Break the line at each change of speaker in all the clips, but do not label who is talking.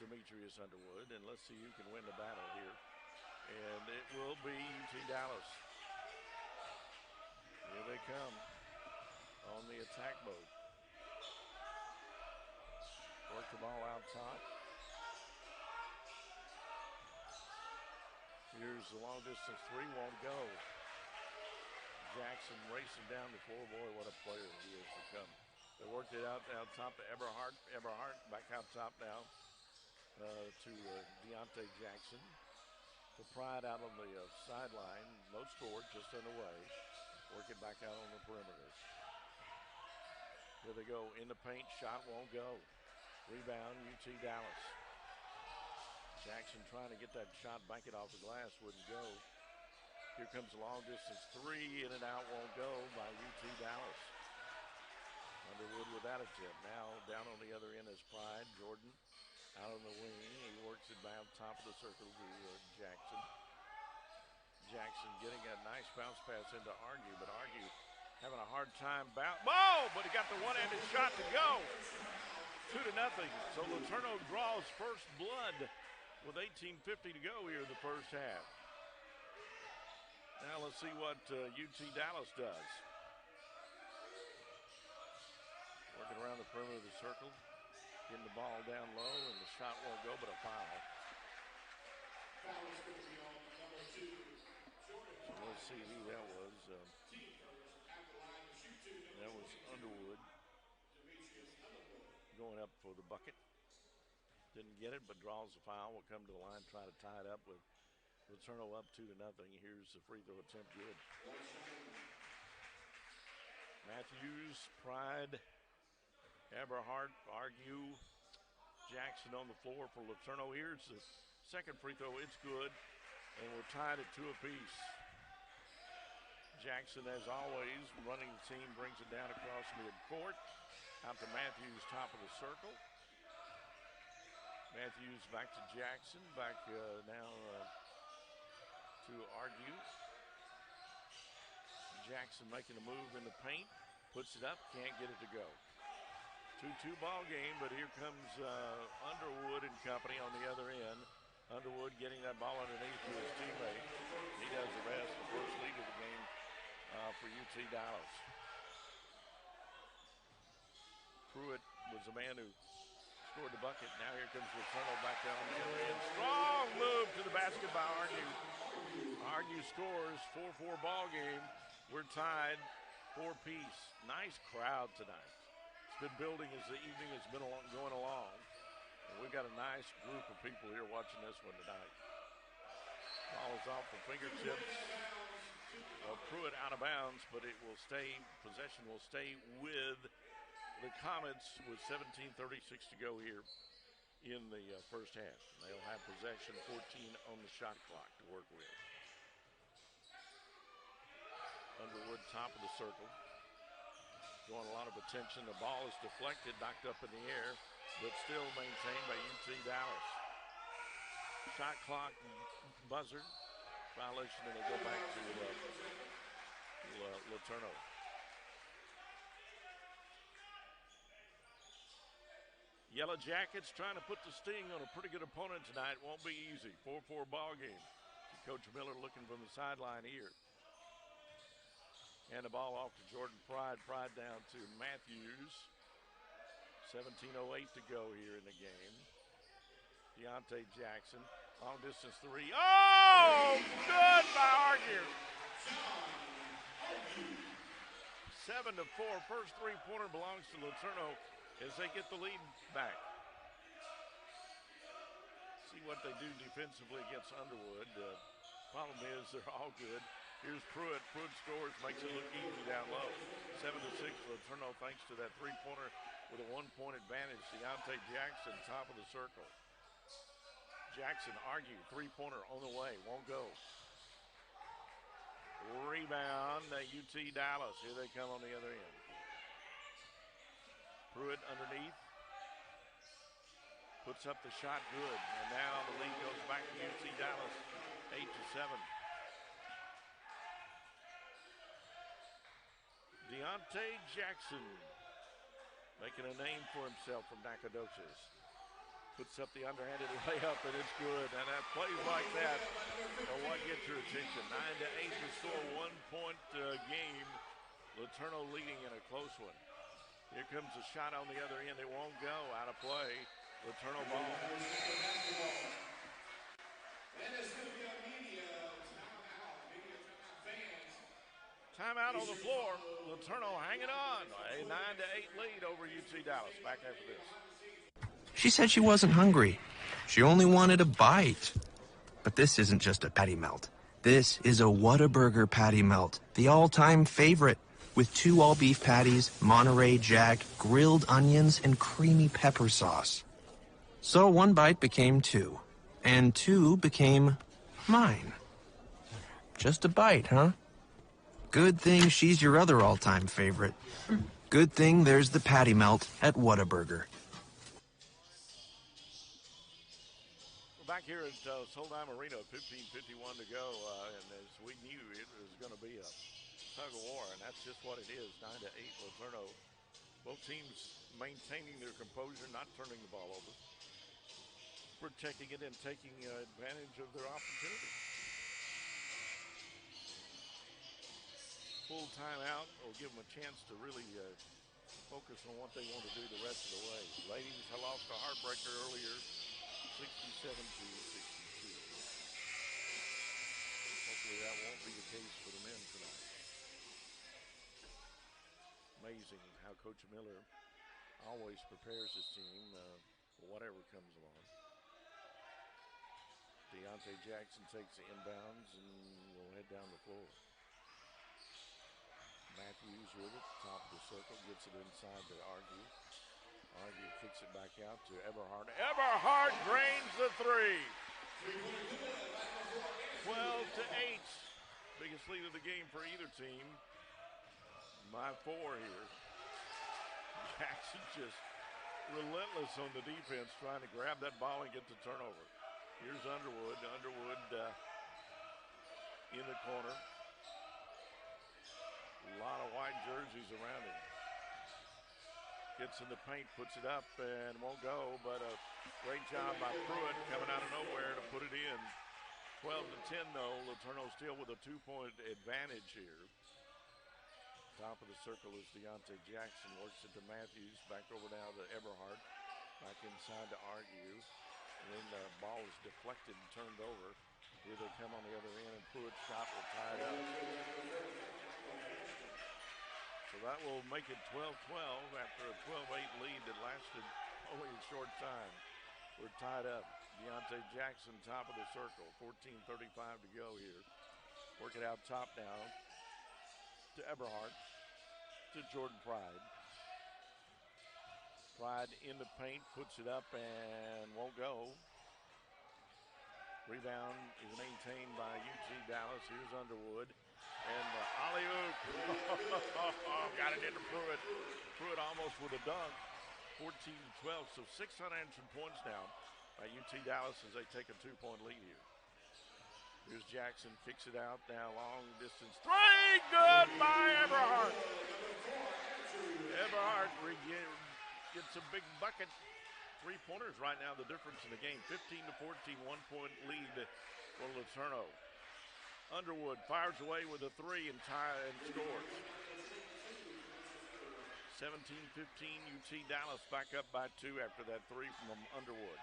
Demetrius Underwood, and let's see who can win the battle here. And it will be UT Dallas. Here they come on the attack mode. Work the ball out top. Here's the long distance three, won't go. Jackson racing down the floor. Boy, what a player he has become. They worked it out top to Eberhardt. Eberhardt back out top now to Deontay Jackson. To Pride out on the sideline. No score, just underway. Work it back out on the perimeter. Here they go in the paint. Shot won't go. Rebound, UT Dallas. Jackson trying to get that shot, bank it off the glass, wouldn't go. Here comes a long distance three, in and out, won't go by UT Dallas. Underwood without a tip. Now down on the other end is Pride. Jordan out on the wing. He works it down top of the circle to Jackson. Jackson getting a nice bounce pass into Argue, but Argue having a hard time but he got the one-handed shot to go. 2-0. So LeTourneau draws first blood with 18:50 to go here in the first half. Now let's see what UT Dallas does. Working around the perimeter of the circle, getting the ball down low, and the shot won't go, but a foul. So let's see who that was. That was Underwood going up for the bucket. Didn't get it, but draws the foul. Will come to the line, try to tie it up with LeTourneau up 2-0. Here's the free throw attempt, good. Matthews, Pride, Eberhardt, Argue, Jackson on the floor for LeTourneau. Here's the second free throw, it's good, and we're tied at 2 apiece. Jackson, as always, running the team, brings it down across midcourt. Out to Matthews, top of the circle. Matthews back to Jackson, back now to Argue. Jackson making a move in the paint, puts it up, can't get it to go. 2-2 ball game, but here comes Underwood and company on the other end. Underwood getting that ball underneath to his teammate. He does the rest, the first lead of the game for UT Dallas. Pruitt was the man who scored the bucket. Now here comes LeTourneau back down on the other end. Strong move to the basket by Argue. Argue scores, 4-4 ball game. We're tied, 4-piece. Nice crowd tonight. It's been building as the evening has been going along. And we've got a nice group of people here watching this one tonight. Ball is off the fingertips of Pruitt, out of bounds, but it will stay, possession will stay with the Comets with 17:36 to go here in the first half. They'll have possession, 14 on the shot clock to work with. Underwood, top of the circle. Drawing a lot of attention. The ball is deflected, knocked up in the air, but still maintained by UT Dallas. Shot clock buzzer violation, and they go back to LeTourneau. Yellow Jackets trying to put the sting on a pretty good opponent tonight. Won't be easy. 4-4 ball game. Coach Miller looking from the sideline here. And the ball off to Jordan Pride. Pride down to Matthews. 17:08 to go here in the game. Deontay Jackson. Long distance three. Oh! Good by Argue. 7-4. First three-pointer belongs to LeTourneau as they get the lead back. See what they do defensively against Underwood. Problem is they're all good. Here's Pruitt. Pruitt scores, makes it look easy down low. 7-6 LeTourneau thanks to that three-pointer with a 1-point advantage. Deontay Jackson, top of the circle. Jackson, Argue, three-pointer on the way, won't go. Rebound, UT Dallas. Here they come on the other end. Pruitt underneath. Puts up the shot, good. And now the lead goes back to UT Dallas, 8-7. Deontay Jackson making a name for himself from Nacogdoches. Puts up the underhanded layup, and it's good. And that plays like that are what gets your attention. 9-8 to score, 1 point game. LeTourneau leading in a close one. Here comes a shot on the other end. It won't go. Out of play. LeTourneau ball. Timeout on the floor. LeTourneau hanging on. A 9-8 lead over UT Dallas. Back after this.
She said she wasn't hungry. She only wanted a bite. But this isn't just a patty melt. This is a Whataburger patty melt, the all-time favorite, with 2 all-beef patties, Monterey Jack, grilled onions, and creamy pepper sauce. So 1 bite became 2, and 2 became mine. Just a bite, huh? Good thing she's your other all-time favorite. Good thing there's the patty melt at Whataburger.
Back here at Solheim Arena, 15:51 to go, and as we knew, it was going to be a tug of war, and that's just what it is. 9-8, LeTourneau. Both teams maintaining their composure, not turning the ball over, protecting it and taking advantage of their opportunity. Full timeout will give them a chance to really focus on what they want to do the rest of the way. Ladies, I lost a heartbreaker earlier. 67 to 62. Hopefully that won't be the case for the men tonight. Amazing how Coach Miller always prepares his team for whatever comes along. Deontay Jackson takes the inbounds and will head down the floor. Matthews with it, top of the circle, gets it inside to Argue. Argue kicks it back out to Eberhardt. Eberhardt drains the 3. 12-8. Biggest lead of the game for either team. By 4 here. Jackson just relentless on the defense, trying to grab that ball and get the turnover. Here's Underwood. Underwood in the corner. A lot of white jerseys around him. Gets in the paint, puts it up, and won't go, but a great job by Pruitt coming out of nowhere to put it in. 12-10, though. LeTourneau still with a 2-point advantage here. Top of the circle is Deontay Jackson. Works it to Matthews. Back over now to Eberhardt. Back inside to Argue. And then the ball is deflected and turned over. Here they come on the other end, and Pruitt's shot will tie it up. So that will make it 12-12 after a 12-8 lead that lasted only a short time. We're tied up. Deontay Jackson, top of the circle. 14:35 to go here. Work it out top now to Eberhardt, to Jordan Pride. Pride in the paint, puts it up and won't go. Rebound is maintained by UT Dallas. Here's Underwood. And the alley-oop. Got it into Pruitt. Pruitt almost with a dunk. 14-12, so 6 unanswered points now by UT Dallas as they take a 2-point lead here. Here's Jackson, kicks it out now, long distance. 3, good by Eberhardt. Eberhardt gets a big bucket. 3-pointers right now, the difference in the game. 15-14, 1-point lead for LeTourneau. Underwood fires away with a 3 and scores. 17-15, UT Dallas back up by 2 after that 3 from Underwood.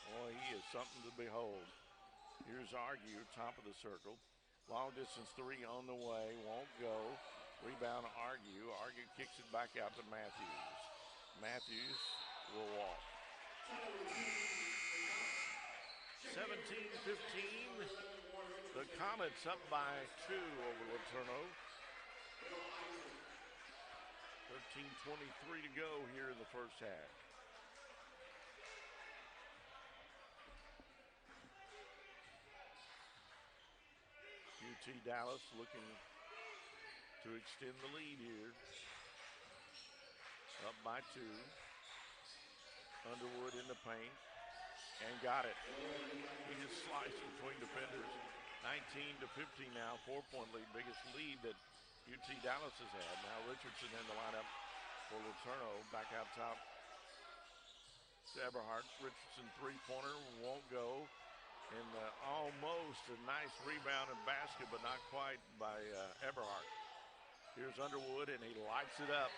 Boy, he is something to behold. Here's Argue, top of the circle. Long distance 3 on the way, won't go. Rebound Argue. Argue kicks it back out to Matthews. Matthews will walk. 17-15. The Comets up by 2 over LeTourneau. 13:23 to go here in the first half. UT Dallas looking to extend the lead here. Up by 2. Underwood in the paint. And got it. He just sliced between defenders. 19-15 now, 4-point lead. Biggest lead that UT Dallas has had. Now Richardson in the lineup for LeTourneau. Back out top to Eberhardt. Richardson three-pointer won't go. And almost a nice rebound and basket, but not quite by Eberhardt. Here's Underwood, and he lights it up.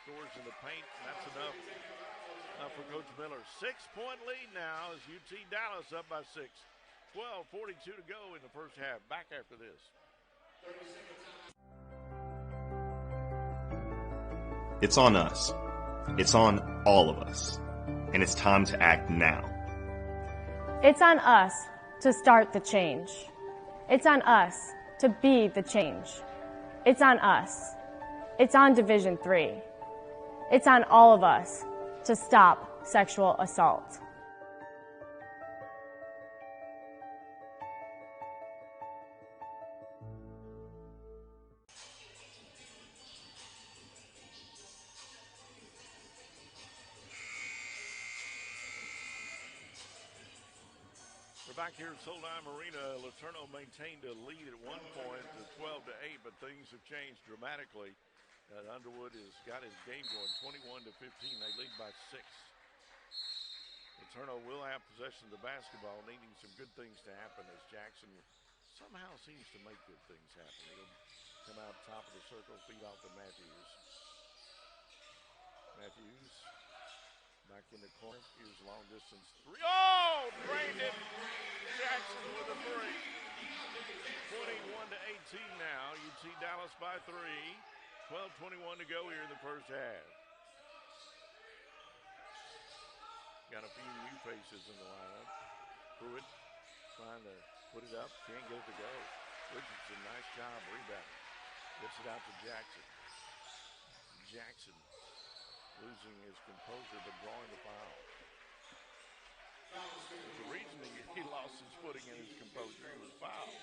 Scores in the paint, and that's enough for Coach Miller. 6-point lead now as UT Dallas up by 6. 12:42 to go in the first half. Back after this.
It's on us. It's on all of us. And it's time to act now.
It's on us to start the change. It's on us to be the change. It's on us. It's on Division III. It's on all of us to stop sexual assault.
We're back here at Solheim Arena. LeTourneau maintained a lead at one point to 12-8, but things have changed dramatically. Underwood has got his game going 21-15. They lead by 6. LeTourneau will have possession of the basketball, needing some good things to happen as Jackson somehow seems to make good things happen. He'll come out top of the circle, feed off to Matthews. Matthews back in the corner. Here's long distance three. Oh, drained it. Jackson with a three. 21-18 now. UT Dallas by 3. 12:21 to go here in the first half. Got a few new faces in the lineup. Pruitt trying to put it up. Can't get it to go. Richardson, nice job. Rebound. Gets it out to Jackson. Jackson losing his composure but drawing the foul. There's a reason he lost his footing and his composure. He was fouled.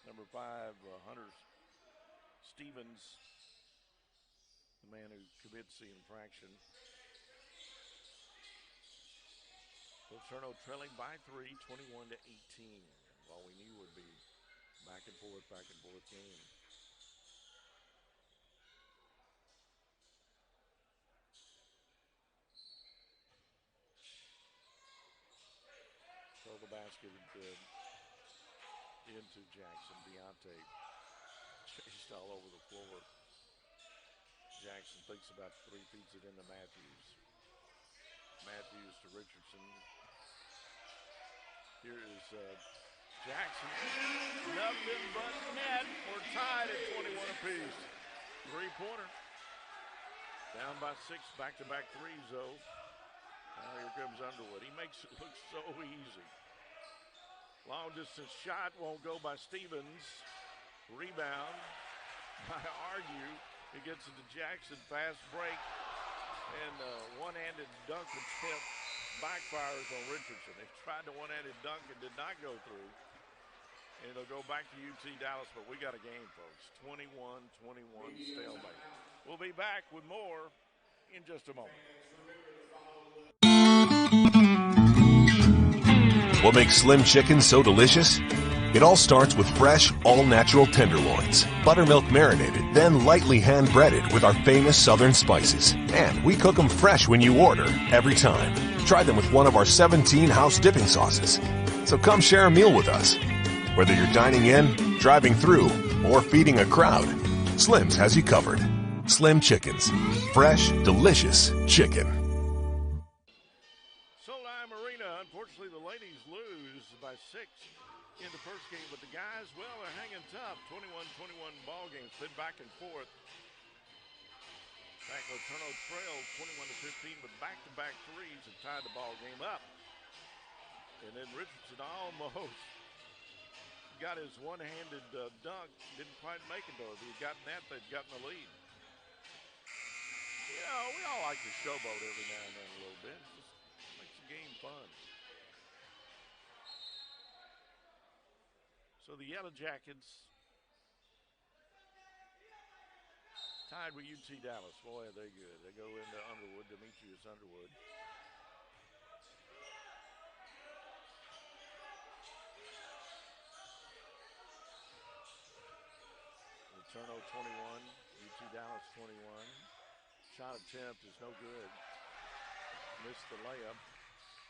Number 5, Hunter Stevens, the man who commits the infraction. LeTourneau trailing by 3, 21-18. All we knew would be back and forth game. Throw the basket into Jackson. Deontay chased all over the floor. Jackson thinks about 3, feeds it into Matthews. Matthews to Richardson. Here is Jackson. Nothing but net. We're tied at 21 apiece. 3-pointer. Down by 6, back-to-back threes, though. Now here comes Underwood. He makes it look so easy. Long distance shot won't go by Stevens. Rebound by Argue. He gets it to Jackson. Fast break. And one-handed dunk attempt backfires on Richardson. They tried the one-handed dunk and did not go through. And it'll go back to UT Dallas, but we got a game, folks. 21-21 stalemate. We'll be back with more in just a moment.
What makes Slim Chicken so delicious? It all starts with fresh, all-natural tenderloins, buttermilk marinated, then lightly hand-breaded with our famous southern spices. And we cook them fresh when you order, every time. Try them with one of our 17 house dipping sauces. So come share a meal with us. Whether you're dining in, driving through, or feeding a crowd, Slim's has you covered. Slim Chickens. Fresh, delicious chicken.
Solheim Arena, unfortunately the ladies lose by 6 in the first game, but the guys, well, they're hanging tough. 21-21 ball game, split back and forth. LeTourneau trailed 21-15, but back-to-back threes have tied the ball game up. And then Richardson almost got his one-handed dunk, didn't quite make it though. If he'd gotten that, they'd gotten the lead. You know, we all like to showboat every now and then a little bit. It just makes the game fun. So the Yellow Jackets tied with UT Dallas. Boy, they're good. They go into Underwood. Demetrius Underwood. LeTourneau 21, UT UT Dallas 21. Shot attempt is no good. Missed the layup.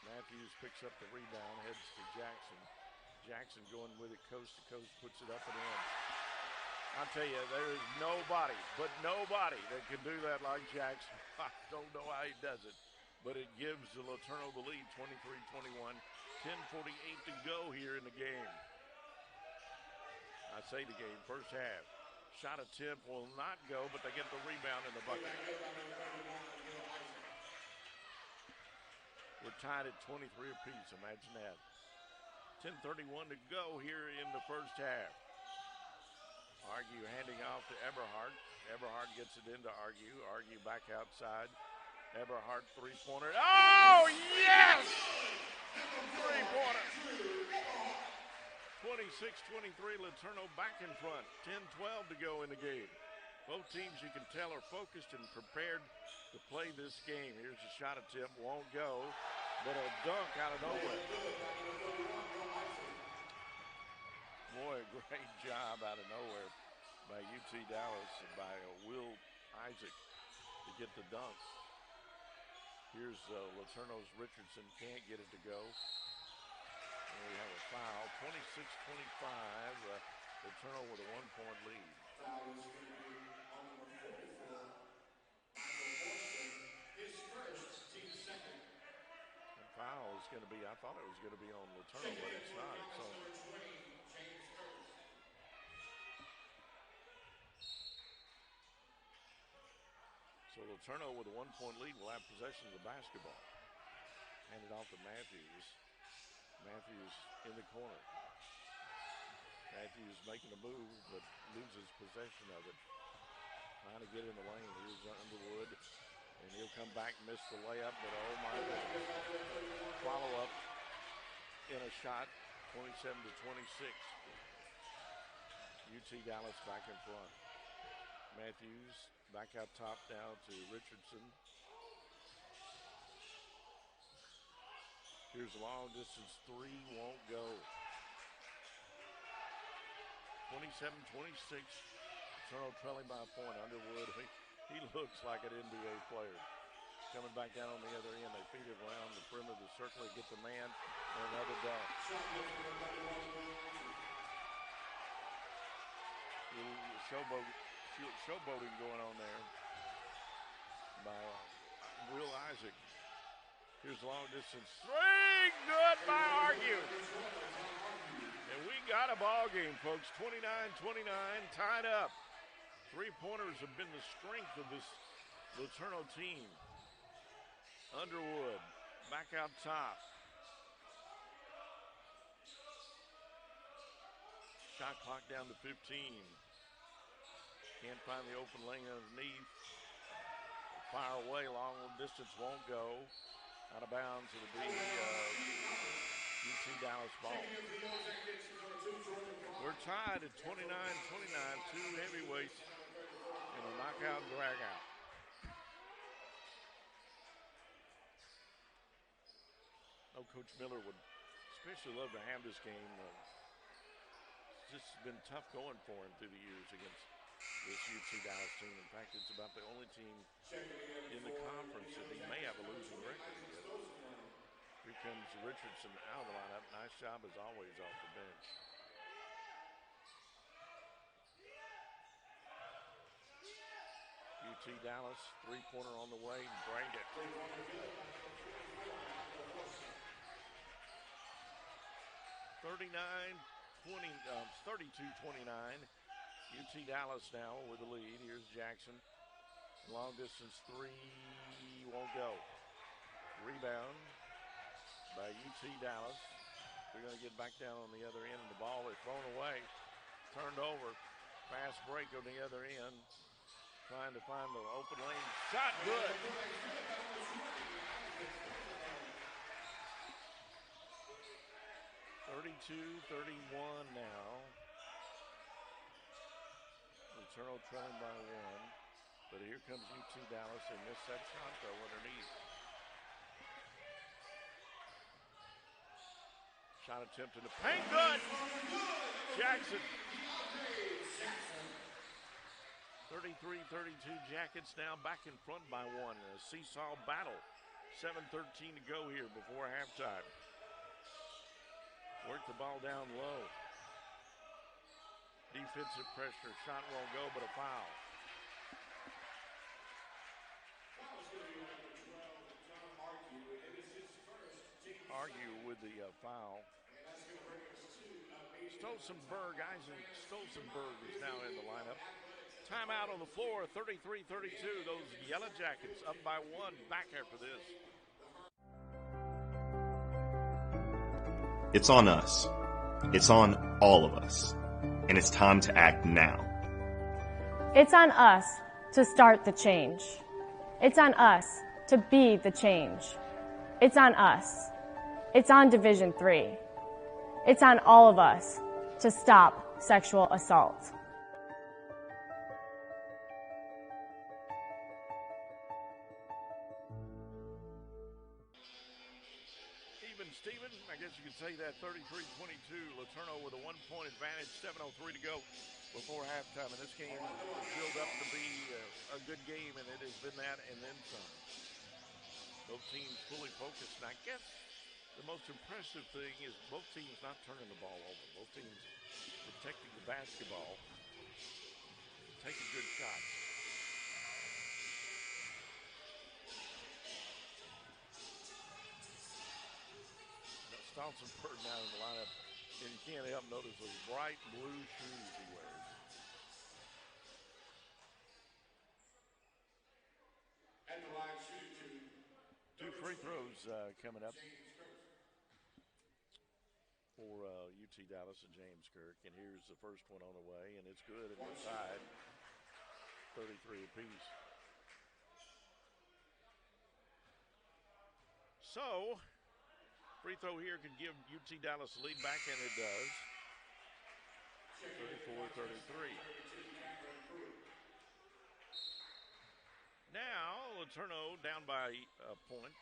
Matthews picks up the rebound, heads to Jackson. Jackson going with it coast to coast, puts it up and in. I'll tell you, there is nobody that can do that like Jackson. I don't know how he does it, but it gives the LeTourneau the lead, 23-21. 10:48 to go here in the game. I say the game, first half. Shot attempt will not go, but they get the rebound in the bucket. We're tied at 23 apiece, imagine that. 10:31 to go here in the first half. Argue handing off to Eberhardt. Eberhardt gets it into Argue. Argue back outside. Eberhardt three-pointer. Oh, yes! Three-pointer. 26-23, LeTourneau back in front. 10-12 to go in the game. Both teams, you can tell, are focused and prepared to play this game. Here's a shot attempt. Won't go, but a dunk out of nowhere. Boy, a great job out of nowhere by UT Dallas and by Will Isaac to get the dunk. Here's LeTourneau's Richardson, can't get it to go. And we have a foul, 26-25, LeTourneau with a 1-point lead. The foul is going to be, I thought it was going to be on LeTourneau, but it's not. It's on. So LeTourneau with a 1-point lead will have possession of the basketball. Hand it off to Matthews. Matthews in the corner. Matthews making a move, but loses possession of it. Trying to get in the lane. Here's Underwood, and he'll come back, miss the layup, but oh my goodness. Follow up in a shot, 27-26. UT Dallas back in front. Matthews back out top now to Richardson. Here's a long distance three, won't go. 27-26, LeTourneau trailing by a point. Underwood, he looks like an NBA player. Coming back down on the other end, they feed it around the perimeter of the circle, they get the man, and another dunk. Showboating going on there by Will Isaac. Here's a long distance three, good by Argue. And we got a ball game, folks, 29-29, tied up. Three-pointers have been the strength of this LeTourneau team. Underwood back out top. Shot clock down to 15. Can't find the open lane underneath. Fire away, long distance won't go. Out of bounds, it'll be UT Dallas ball. We're tied at 29-29, two heavyweights in a knockout drag out. Oh, Coach Miller would especially love to have this game. It's just been tough going for him through the years against this UT Dallas team. In fact, it's about the only team in the conference that he may have a losing record yet. Here comes Richardson out of the lineup. Nice job as always off the bench. UT Dallas, three-pointer on the way, drained it. 32-29. UT Dallas now with the lead. Here's Jackson. Long distance three won't go. Rebound by UT Dallas. They're going to get back down on the other end, and the ball is thrown away. Turned over. Fast break on the other end. Trying to find the open lane. Shot good. (32-31) now. LeTourneau trailing by one. But here comes UT Dallas. They missed that shot, though, underneath. Shot attempt in the paint. Good! Jackson. 33-32 Jackets now back in front by one. A seesaw battle. 7:13 to go here before halftime. Work the ball down low. Defensive pressure. Shot won't go, but a foul. Argue with the foul. Stolzenberg, Isaac Stolzenberg is now in the lineup. Timeout on the floor, 33-32. Those Yellow Jackets up by one. Back after this.
It's on us. It's on all of us. And it's time to act now.
It's on us to start the change. It's on us to be the change. It's on us. It's on Division 3. It's on all of us to stop sexual assault.
Even Steven, I guess you could say that 33-22. LeTourneau with a 1-point advantage, 7:03 to go before halftime. And this game was built up to be a good game, and it has been that and then some. Both teams fully focused. And I guess the most impressive thing is both teams not turning the ball over. Both teams protecting the basketball, taking good shots. Stolzenberg now in the lineup, and you can't help notice those bright blue shoes he wears. Two free throws coming up for UT Dallas and James Kirk. And here's the first one on the way, and it's good, and we're tied 33 apiece. So, free throw here can give UT Dallas the lead back, and it does. 34-33. Now, LeTourneau down by a point.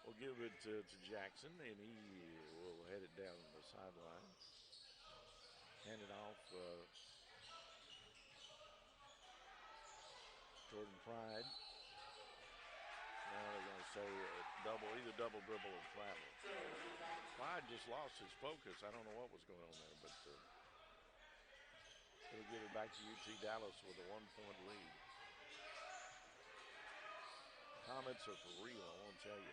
We'll give it to Jackson, and he will head it down the sideline. Hand it off. Jordan Pride. Now they're going to say either double dribble or travel. Pride just lost his focus. I don't know what was going on there, but he'll give it back to UT Dallas with a 1-point lead. Comments are for real, I won't tell you.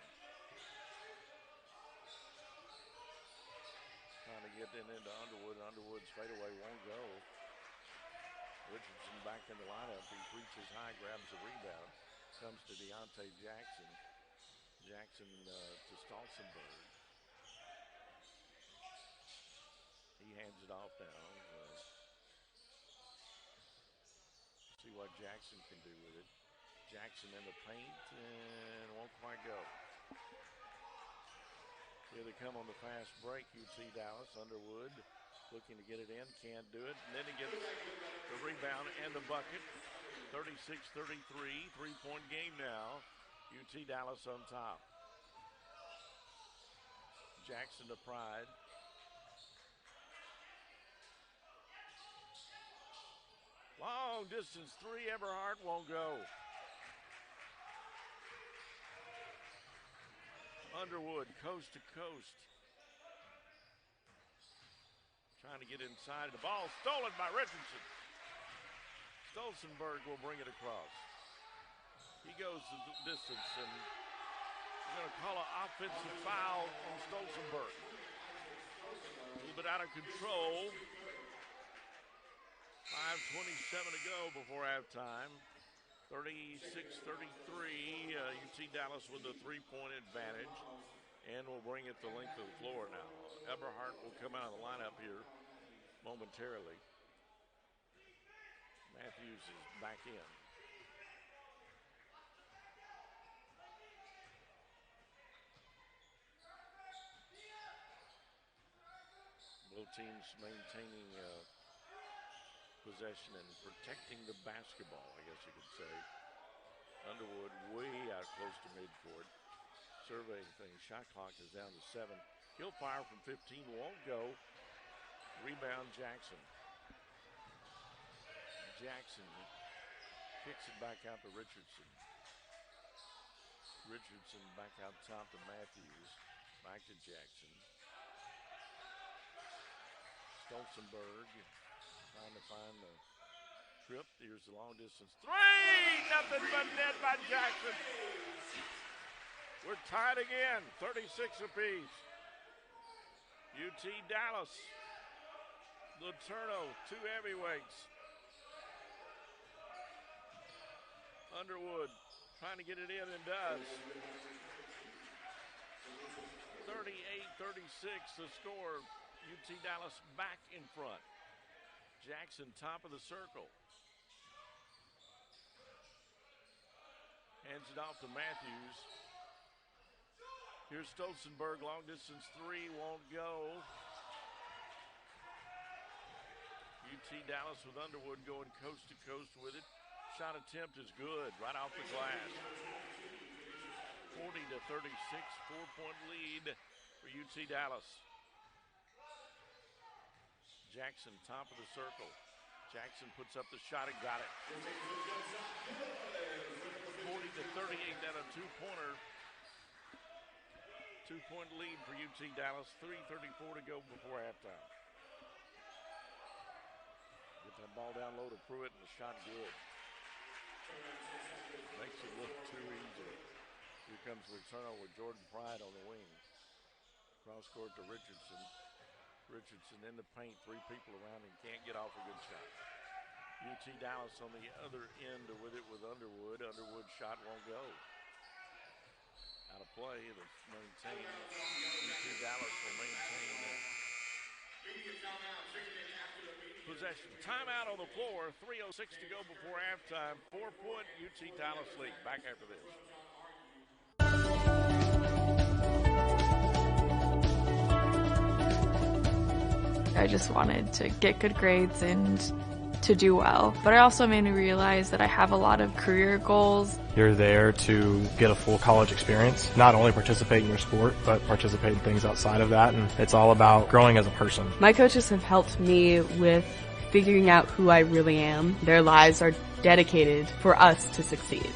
Trying to get into Underwood. Underwood's fadeaway won't go. Richardson back in the lineup. He reaches high, grabs the rebound. Comes to Deontay Jackson. Jackson to Stolzenberg. He hands it off now. See what Jackson can do with it. Jackson in the paint and won't quite go. Here they come on the fast break, UT Dallas. Underwood looking to get it in, can't do it. And then he gets the rebound and the bucket. 36-33, three-point game now. UT Dallas on top. Jackson to Pride. Long distance three, Eberhardt won't go. Underwood, coast to coast. Trying to get inside. The ball stolen by Richardson. Stolzenberg will bring it across. He goes the distance, and we're going to call an offensive foul on Stolzenberg. A little bit out of control. 5:27 to go before halftime. 36-33, UT Dallas with a three-point advantage, and will bring it the length of the floor now. Eberhardt will come out of the lineup here momentarily. Matthews is back in. Both teams maintaining possession and protecting the basketball, I guess you could say. Underwood way out close to midcourt. Surveying things. Shot clock is down to 7. He'll fire from 15, won't go. Rebound Jackson. Jackson Kicks it back out to Richardson. Richardson back out top to Matthews. Back to Jackson. Stolzenberg trying to find the trip. Here's the long distance three. Nothing but net by Jackson. We're tied again. 36 apiece. UT Dallas. LeTourneau, two heavyweights. Underwood trying to get it in and does. 38-36 the score. UT Dallas back in front. Jackson top of the circle. Hands it off to Matthews. Here's Stolzenberg, long distance three, won't go. UT Dallas with Underwood going coast to coast with it. Shot attempt is good, right off the glass. 40-36, 4-point lead for UT Dallas. Jackson, top of the circle. Jackson puts up the shot and got it. 40-38, down a two-pointer. 2-point lead for UT Dallas. 3:34 to go before halftime. Get that ball down low to Pruitt, and the shot good. Makes it look too easy. Here comes LeTourneau with Jordan Pride on the wing. Cross court to Richardson. Richardson in the paint, three people around him, can't get off a good shot. UT Dallas on the other end with it with Underwood. Underwood shot won't go. Out of play, they'll maintain. UT Dallas will maintain possession. Timeout on the floor, 3:06 to go before halftime. 4-point UT Dallas lead. Back after this.
I just wanted to get good grades and to do well. But it also made me realize that I have a lot of career goals.
You're there to get a full college experience, not only participate in your sport, but participate in things outside of that. And it's all about growing as a person.
My coaches have helped me with figuring out who I really am. Their lives are dedicated for us to succeed.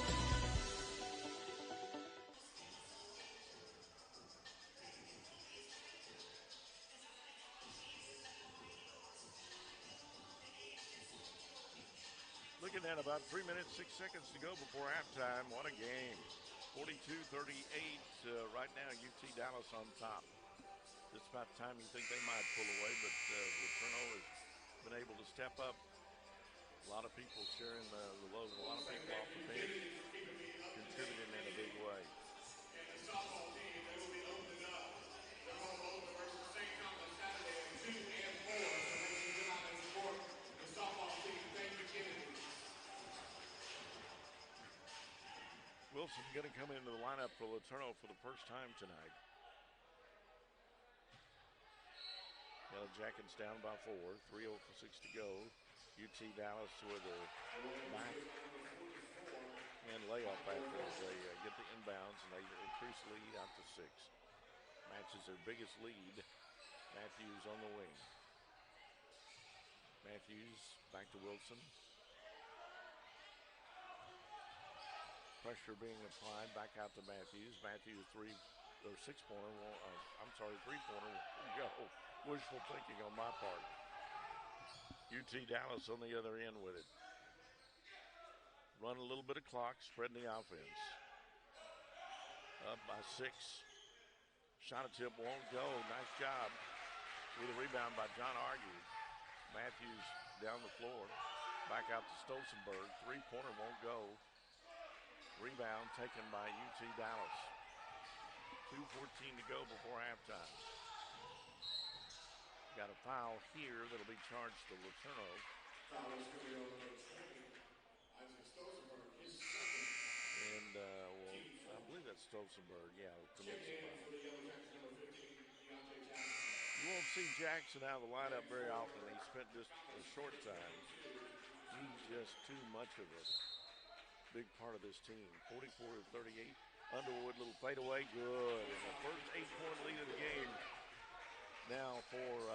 Looking at about 3 minutes, 6 seconds to go before halftime. What a game. 42-38 right now, UT Dallas on top. Just about time you think they might pull away, but LeTourneau has been able to step up. A lot of people sharing the load, a lot of people off the bench contributing in a big way. Wilson going to come into the lineup for LeTourneau for the first time tonight. Yellow Jackets down by 4, 3:06 to go. UT Dallas with a back and layup after they get the inbounds, and they increase the lead out to 6. Matches their biggest lead. Matthews on the wing. Matthews back to Wilson. Pressure being applied back out to Matthews. Matthews 6-pointer. Three-pointer. Go. Wishful thinking on my part. UT Dallas on the other end with it. Run a little bit of clock, spreading the offense. Up by 6. Shot attempt won't go. Nice job with a rebound by John Argue. Matthews down the floor. Back out to Stolzenberg. Three-pointer won't go. Rebound taken by UT Dallas. 2:14 to go before halftime. Got a foul here that'll be charged to LeTourneau. And I believe that's Stolzenberg. Yeah, commits the foul. You won't see Jackson out of the lineup very often. He spent just a short time. He's just too much of a big part of this team. 44-38. Underwood, little fadeaway, good. And the first 8-point lead of the game now for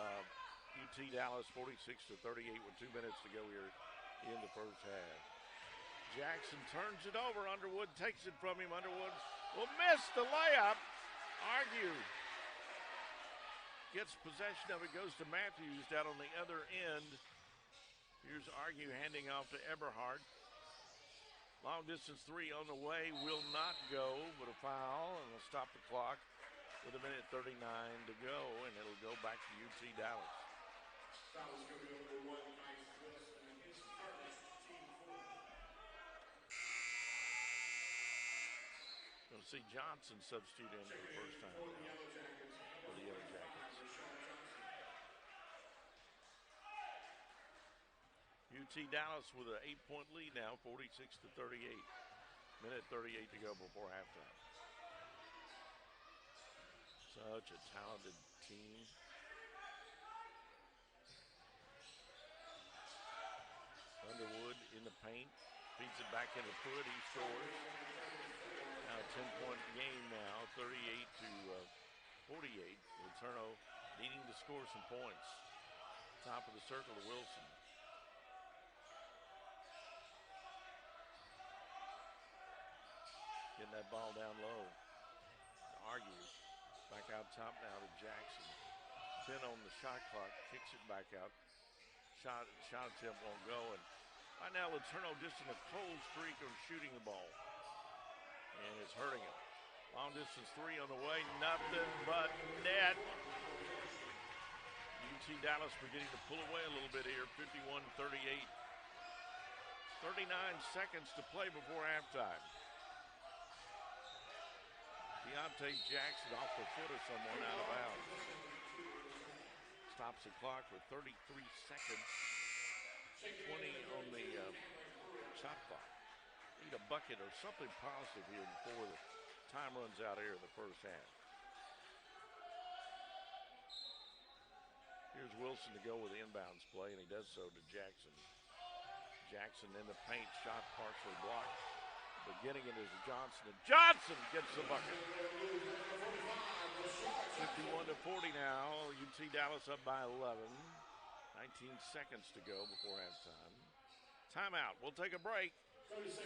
UT Dallas, 46-38 with 2 minutes to go here in the first half. Jackson turns it over. Underwood takes it from him. Underwood will miss the layup. Argue gets possession of it, goes to Matthews down on the other end. Here's Argue handing off to Eberhardt. Long distance three on the way, will not go, but a foul, and will stop the clock with 1:39 to go, and it'll go back to UT Dallas. Going to see Johnson substitute in for the first time now for the Yellow Jackets. UT Dallas with an 8-point lead now, 46-38. 1:38 to go before halftime. Such a talented team. Underwood in the paint, feeds it back into Pruitt, he scores. Now a 10-point game now, 38-48. LeTourneau needing to score some points. Top of the circle to Wilson. Getting that ball down low. Argues. Back out top now to Jackson. 10 on the shot clock, kicks it back out. Shot attempt won't go, and right now LeTourneau just in a cold streak of shooting the ball. And it's hurting him. Long distance three on the way, nothing but net. UT Dallas beginning to pull away a little bit here, 51-38. 39 seconds to play before halftime. Deontay Jackson off the foot of someone out of bounds. Stops the clock with 33 seconds. 20 on the shot clock. Need a bucket or something positive here before the time runs out here in the first half. Here's Wilson to go with the inbounds play, and he does so to Jackson. Jackson in the paint, shot partially blocked. Beginning it is Johnson, and Johnson gets the bucket. 51-40 now. UT Dallas up by 11. 19 seconds to go before halftime. Timeout. We'll take a break.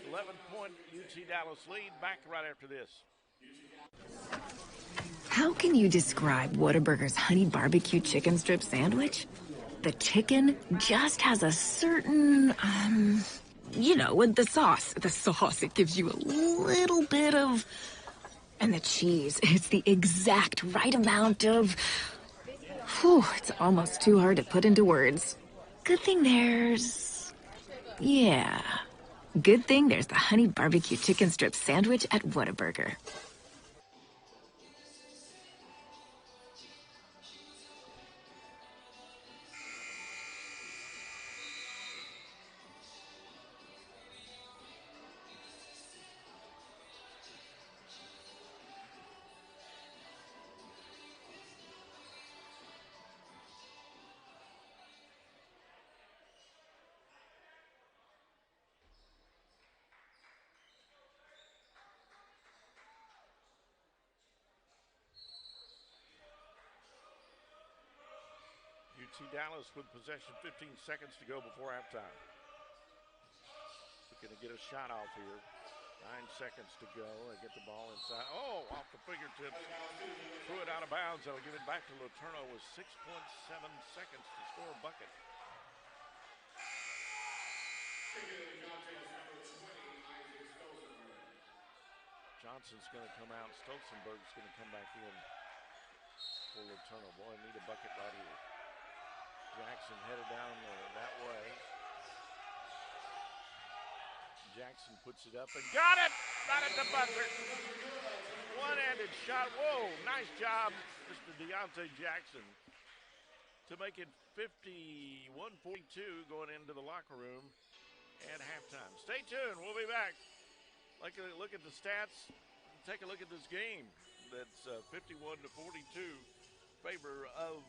11-point UT Dallas lead. Back right after this.
How can you describe Whataburger's honey barbecue chicken strip sandwich? The chicken just has a certain, with the sauce. The sauce, it gives you a little bit of... And the cheese, it's the exact right amount of... Whew, it's almost too hard to put into words. Good thing there's... Yeah. Good thing there's the honey barbecue chicken strip sandwich at Whataburger.
UT Dallas with possession, 15 seconds to go before halftime. We're going to get a shot off here. 9 seconds to go. They get the ball inside. Oh, off the fingertips. Threw it out of bounds. They'll give it back to LeTourneau with 6.7 seconds to score a bucket. Johnson's going to come out. Stolzenberg's going to come back in for LeTourneau. Boy, I need a bucket right here. Jackson headed down that way. Jackson puts it up and got it! Not at the buzzer. One-handed shot. Whoa, nice job, Mr. Deontay Jackson, to make it 51-42 going into the locker room at halftime. Stay tuned. We'll be back. Look at the stats. Take a look at this game. That's 51-42 favor of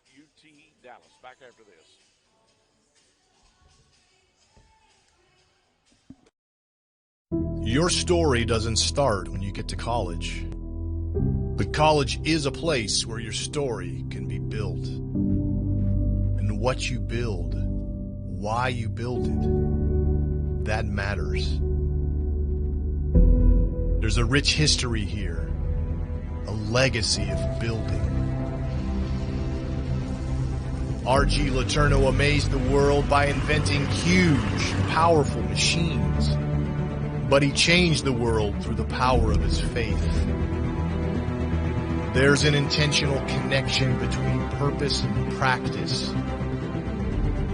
UT Dallas. Back after this.
Your story doesn't start when you get to college. But college is a place where your story can be built. And what you build, why you build it, that matters. There's a rich history here, a legacy of building. R.G. LeTourneau amazed the world by inventing huge, powerful machines. But he changed the world through the power of his faith. There's an intentional connection between purpose and practice.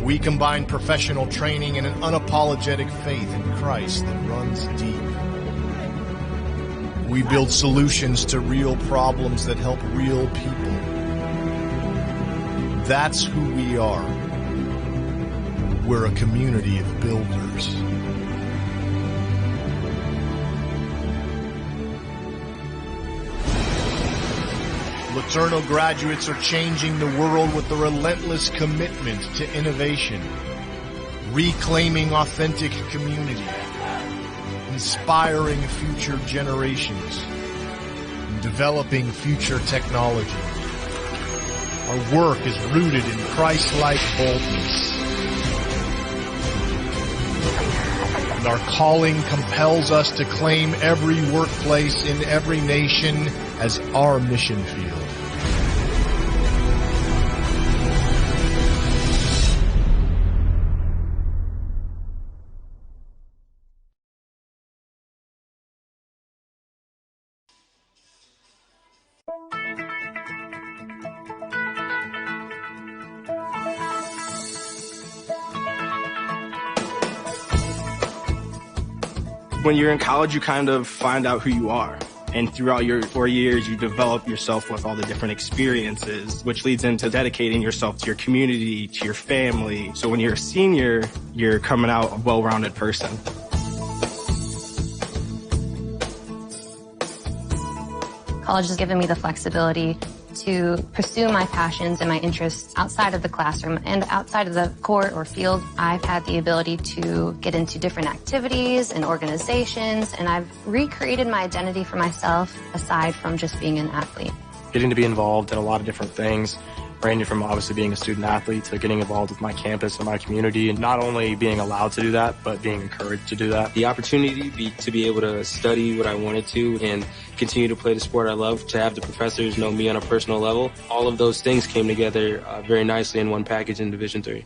We combine professional training and an unapologetic faith in Christ that runs deep. We build solutions to real problems that help real people. That's who we are. We're a community of builders. LeTourneau graduates are changing the world with a relentless commitment to innovation, reclaiming authentic community, inspiring future generations, and developing future technology. Our work is rooted in Christ-like boldness. And our calling compels us to claim every workplace in every nation as our mission field.
When you're in college, you kind of find out who you are. And throughout your 4 years, you develop yourself with all the different experiences, which leads into dedicating yourself to your community, to your family. So when you're a senior, you're coming out a well-rounded person.
College has given me the flexibility to pursue my passions and my interests outside of the classroom and outside of the court or field. I've had the ability to get into different activities and organizations, and I've recreated my identity for myself aside from just being an athlete.
Getting to be involved in a lot of different things, ranging from obviously being a student athlete to getting involved with my campus and my community, and not only being allowed to do that, but being encouraged to do that.
The opportunity to be able to study what I wanted to and continue to play the sport I love, to have the professors know me on a personal level, all of those things came together very nicely in one package in Division III.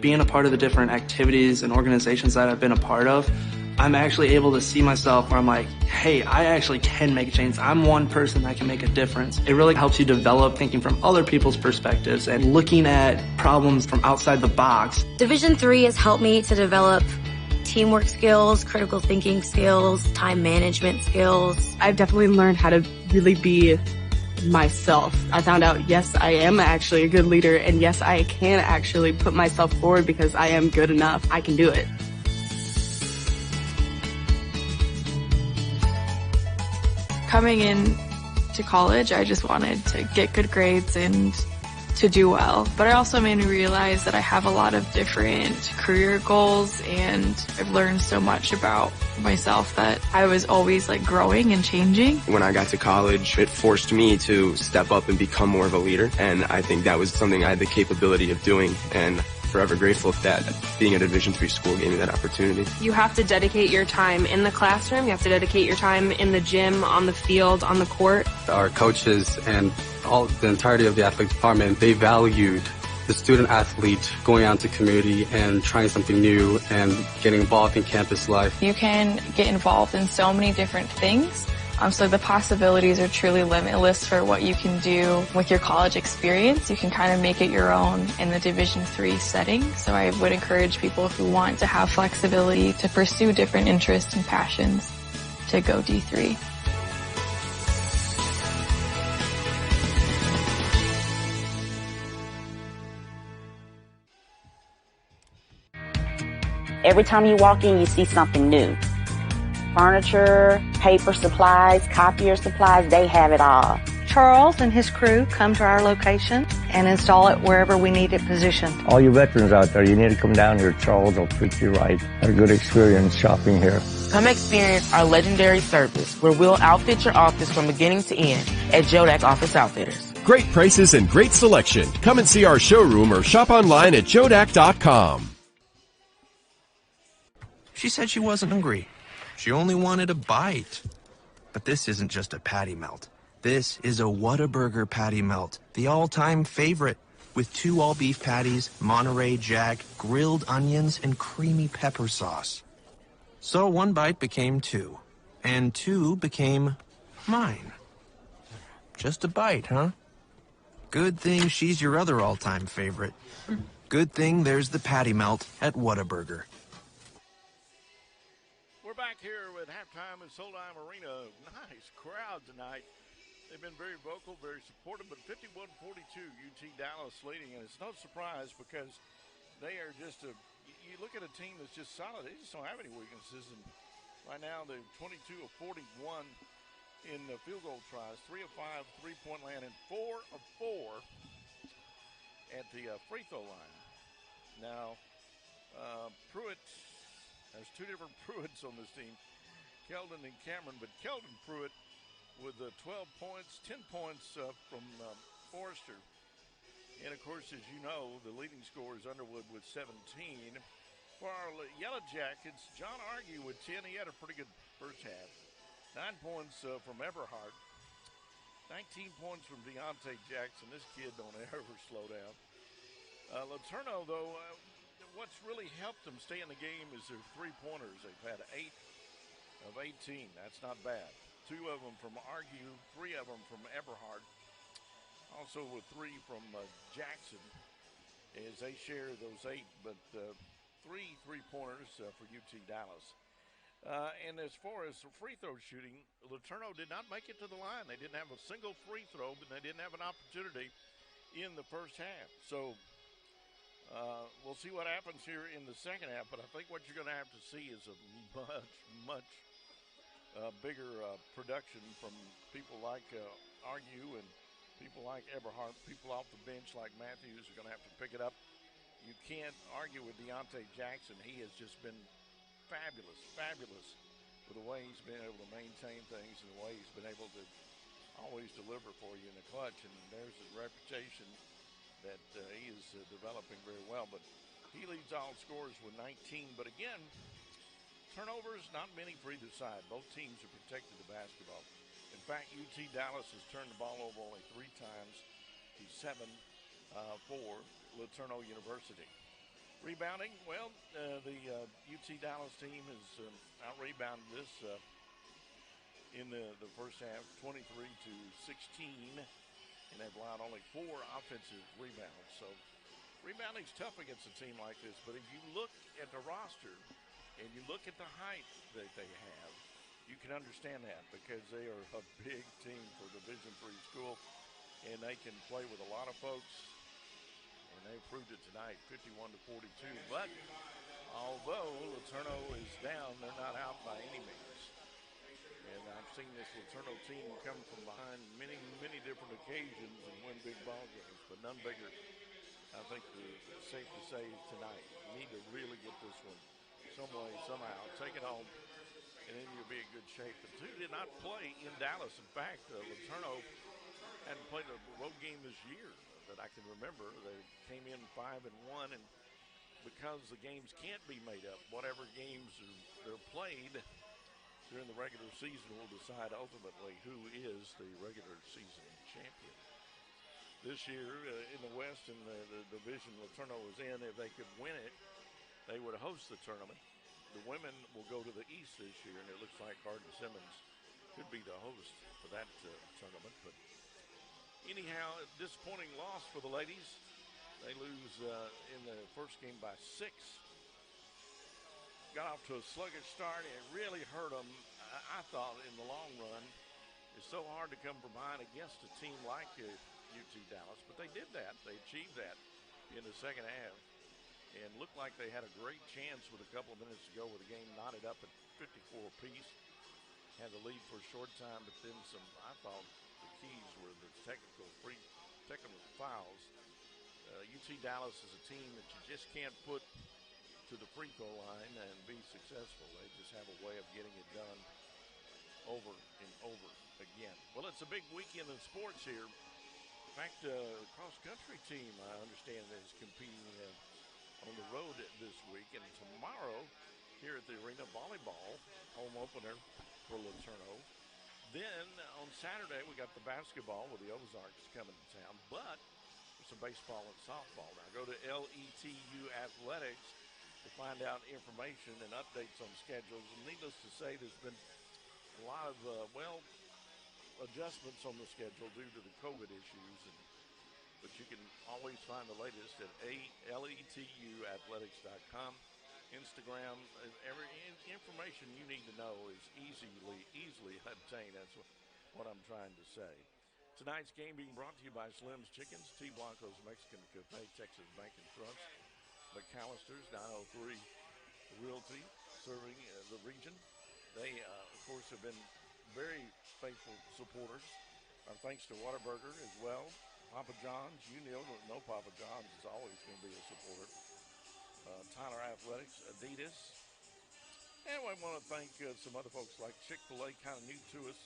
Being a part of the different activities and organizations that I've been a part of, I'm actually able to see myself where I'm like, hey, I actually can make a change. I'm one person that can make a difference. It really helps you develop thinking from other people's perspectives and looking at problems from outside the box.
Division III has helped me to develop teamwork skills, critical thinking skills, time management skills.
I've definitely learned how to really be myself. I found out, yes, I am actually a good leader, and yes, I can actually put myself forward because I am good enough. I can do it.
Coming in to college, I just wanted to get good grades and to do well. But I also made me realize that I have a lot of different career goals, and I've learned so much about myself that I was always like growing and changing.
When I got to college, it forced me to step up and become more of a leader, and I think that was something I had the capability of doing, and forever grateful that being at a Division III school gave me that opportunity.
You have to dedicate your time in the classroom, you have to dedicate your time in the gym, on the field, on the court.
Our coaches and the entirety of the athletic department, they valued the student athlete going out into community and trying something new and getting involved in campus life.
You can get involved in so many different things. So the possibilities are truly limitless for what you can do with your college experience. You can kind of make it your own in the Division III setting. So I would encourage people who want to have flexibility to pursue different interests and passions to go D3.
Every time you walk in, you see something new. Furniture, paper supplies, copier supplies, they have it all.
Charles and his crew come to our location and install it wherever we need it positioned.
All you veterans out there, you need to come down here. Charles will treat you right. Had a good experience shopping here.
Come experience our legendary service where we'll outfit your office from beginning to end at Jodak Office Outfitters.
Great prices and great selection. Come and see our showroom or shop online at jodak.com.
She said she wasn't hungry. She only wanted a bite. But this isn't just a patty melt. This is a Whataburger patty melt, the all-time favorite, with 2 all-beef patties, Monterey Jack, grilled onions, and creamy pepper sauce. So 1 bite became 2, and 2 became mine. Just a bite, huh? Good thing she's your other all-time favorite. Good thing there's the patty melt at Whataburger.
We're back here at halftime at Solheim Arena. Nice crowd tonight. They've been very vocal, very supportive, but 51-42 UT Dallas leading, and it's no surprise because they are just you look at a team that's just solid. They just don't have any weaknesses, and right now they're 22 of 41 in the field goal tries, 3 of 5 3-point land, and 4 of 4 at the free throw line. Now, Pruitt, there's 2 different Pruitts on this team, Keldon and Cameron, but Keldon Pruitt with 12 points, 10 points from Forrester. And, of course, as you know, the leading scorer is Underwood with 17. For our Yellow Jackets, John Argue with 10. He had a pretty good first half. 9 points from Eberhardt. 19 points from Deontay Jackson. This kid don't ever slow down. LeTourneau, though, what's really helped them stay in the game is their three-pointers. They've had 8 of 18. That's not bad. 2 of them from Argue, 3 of them from Eberhardt. Also with 3 from Jackson as they share those 8, but 3 3-pointers for UT Dallas. And as far as the free throw shooting, LeTourneau did not make it to the line. They didn't have a single free throw, but they didn't have an opportunity in the first half. So we'll see what happens here in the second half, but I think what you're going to have to see is a much bigger production from people like Argue and people like Eberhardt, people off the bench like Matthews are going to have to pick it up. You can't argue with Deontay Jackson. He has just been fabulous with the way he's been able to maintain things and the way he's been able to always deliver for you in the clutch. And there's a reputation that he is developing very well. But he leads all scorers with 19. But again, turnovers, not many for either side. Both teams have protected the basketball. In fact, UT Dallas has turned the ball over only 3 times to 7 for LeTourneau University. Rebounding, well, the UT Dallas team has out-rebounded this in the first half, 23-16, and they've allowed only 4 offensive rebounds. So rebounding's tough against a team like this, but if you look at the roster and you look at the height that they have, you can understand that because they are a big team for Division III school, and they can play with a lot of folks, and they proved it tonight, 51-42. But although LeTourneau is down, they're not out by any means. And I've seen this LeTourneau team come from behind many different occasions and win big ball games, but none bigger. I think it's safe to say tonight, you need to really get this one some way, somehow, take it home, and then you'll be in good shape. The 2 did not play in Dallas. In fact, LeTourneau hadn't played a road game this year that I can remember. They came in 5-1, and because the games can't be made up, whatever games they're played during the regular season will decide ultimately who is the regular season champion. This year in the West, in the division LeTourneau was in, if they could win it, they would host the tournament. The women will go to the East this year, and it looks like Hardin-Simmons could be the host for that tournament. But anyhow, a disappointing loss for the ladies. They lose in the first game by 6. Got off to a sluggish start, and it really hurt them. I thought in the long run, it's so hard to come from behind against a team like UT Dallas, but they did that. They achieved that in the second half. And looked like they had a great chance with a couple of minutes to go with the game knotted up at 54 apiece. Had the lead for a short time, but then I thought the keys were the technical free technical fouls. UT Dallas is a team that you just can't put to the free throw line and be successful. They just have a way of getting it done over and over again. Well, it's a big weekend in sports here. In fact, the cross-country team, I understand, is competing on the road this week. And tomorrow, here at the arena, volleyball, home opener for LeTourneau. Then on Saturday, we got the basketball with the Ozarks coming to town. But there's some baseball and softball. Now go to LeTourneau Athletics to find out information and updates on schedules. And needless to say, there's been a lot of, adjustments on the schedule due to the COVID issues. But you can always find the latest at LeTourneauathletics.com. Instagram, every information you need to know is easily obtained. That's what I'm trying to say. Tonight's game being brought to you by Slim's Chickens, T. Blanco's Mexican Cafe, Texas Bank and Trust, McAllister's, 903 Realty, serving the region. They, of course, have been very faithful supporters. Our thanks to Whataburger as well. Papa John's, you know Papa John's is always going to be a supporter. Tyler Athletics, Adidas. And I want to thank some other folks like Chick-fil-A, kind of new to us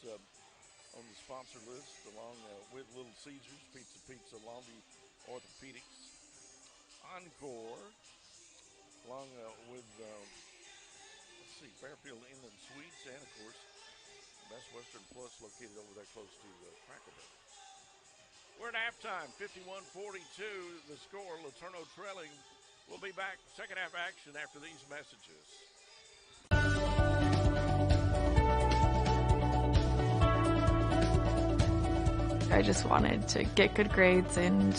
on the sponsor list, along with Little Caesars, Pizza, Lombi Orthopedics, Encore, along with, Fairfield Inland Suites, and, of course, Best Western Plus located over there close to Cracker Barrel. We're at halftime, 51-42, the score, LeTourneau trailing. We'll be back, second half action after these messages.
I just wanted to get good grades and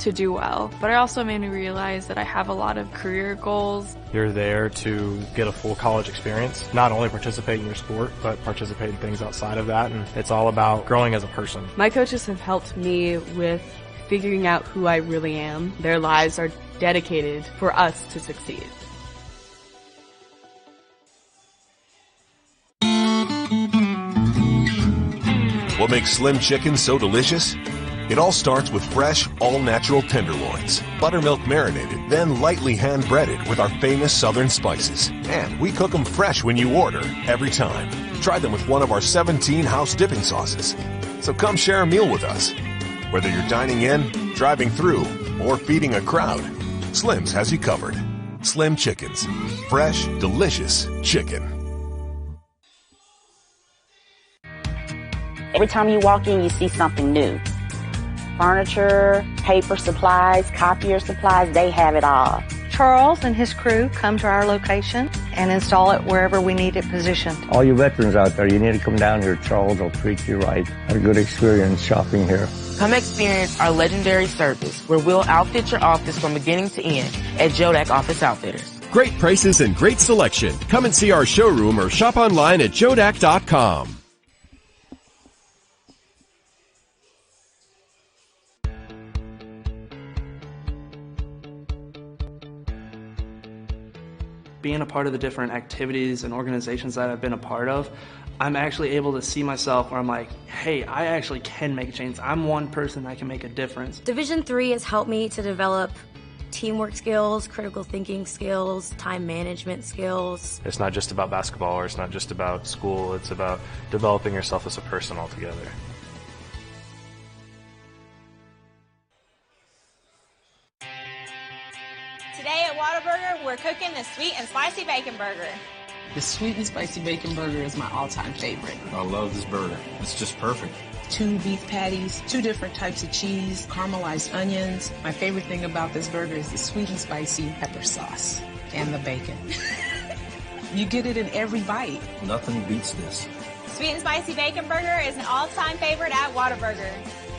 to do well. But it also made me realize that I have a lot of career goals.
You're there to get a full college experience, not only participate in your sport, but participate in things outside of that. And it's all about growing as a person.
My coaches have helped me with figuring out who I really am. Their lives are dedicated for us to succeed.
What makes Slim Chicken so delicious? It all starts with fresh, all-natural tenderloins, buttermilk marinated, then lightly hand-breaded with our famous southern spices. And we cook them fresh when you order, every time. Try them with one of our 17 house dipping sauces. So come share a meal with us. Whether you're dining in, driving through, or feeding a crowd, Slim's has you covered. Slim Chickens. Fresh, delicious chicken.
Every time you walk in, you see something new. Furniture, paper supplies, copier supplies, they have it all.
Charles and his crew come to our location and install it wherever we need it positioned.
All you veterans out there, you need to come down here. Charles will treat you right. Had a good experience shopping here.
Come experience our legendary service where we'll outfit your office from beginning to end at Jodak Office Outfitters.
Great prices and great selection. Come and see our showroom or shop online at jodak.com.
Being a part of the different activities and organizations that I've been a part of, I'm actually able to see myself where I'm like, hey, I actually can make a change. I'm one person that can make a difference.
Division III has helped me to develop teamwork skills, critical thinking skills, time management skills.
It's not just about basketball or it's not just about school. It's about developing yourself as a person altogether.
Today at Whataburger, we're cooking the sweet and spicy bacon burger.
The sweet and spicy bacon burger is my all-time favorite.
I love this burger. It's just perfect.
2 beef patties, 2 different types of cheese, caramelized onions. My favorite thing about this burger is the sweet and spicy pepper sauce and the bacon. You get it in every bite.
Nothing beats this.
Sweet and spicy bacon burger is an all-time favorite at Whataburger.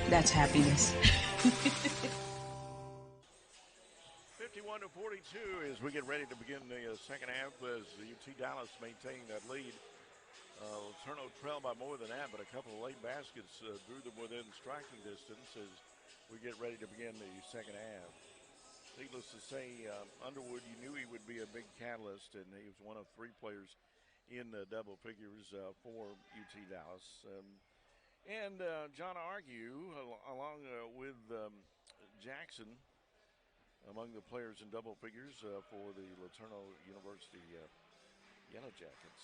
That's happiness.
51-42 as we get ready to begin the second half as the UT Dallas maintaining that lead. LeTourneau trailed by more than that, but a couple of late baskets drew them within striking distance as we get ready to begin the second half. Needless to say, Underwood, you knew he would be a big catalyst, and he was one of 3 players in double figures for UT Dallas. And John Argue, along with Jackson, among the players in double figures for the LeTourneau University Yellow Jackets.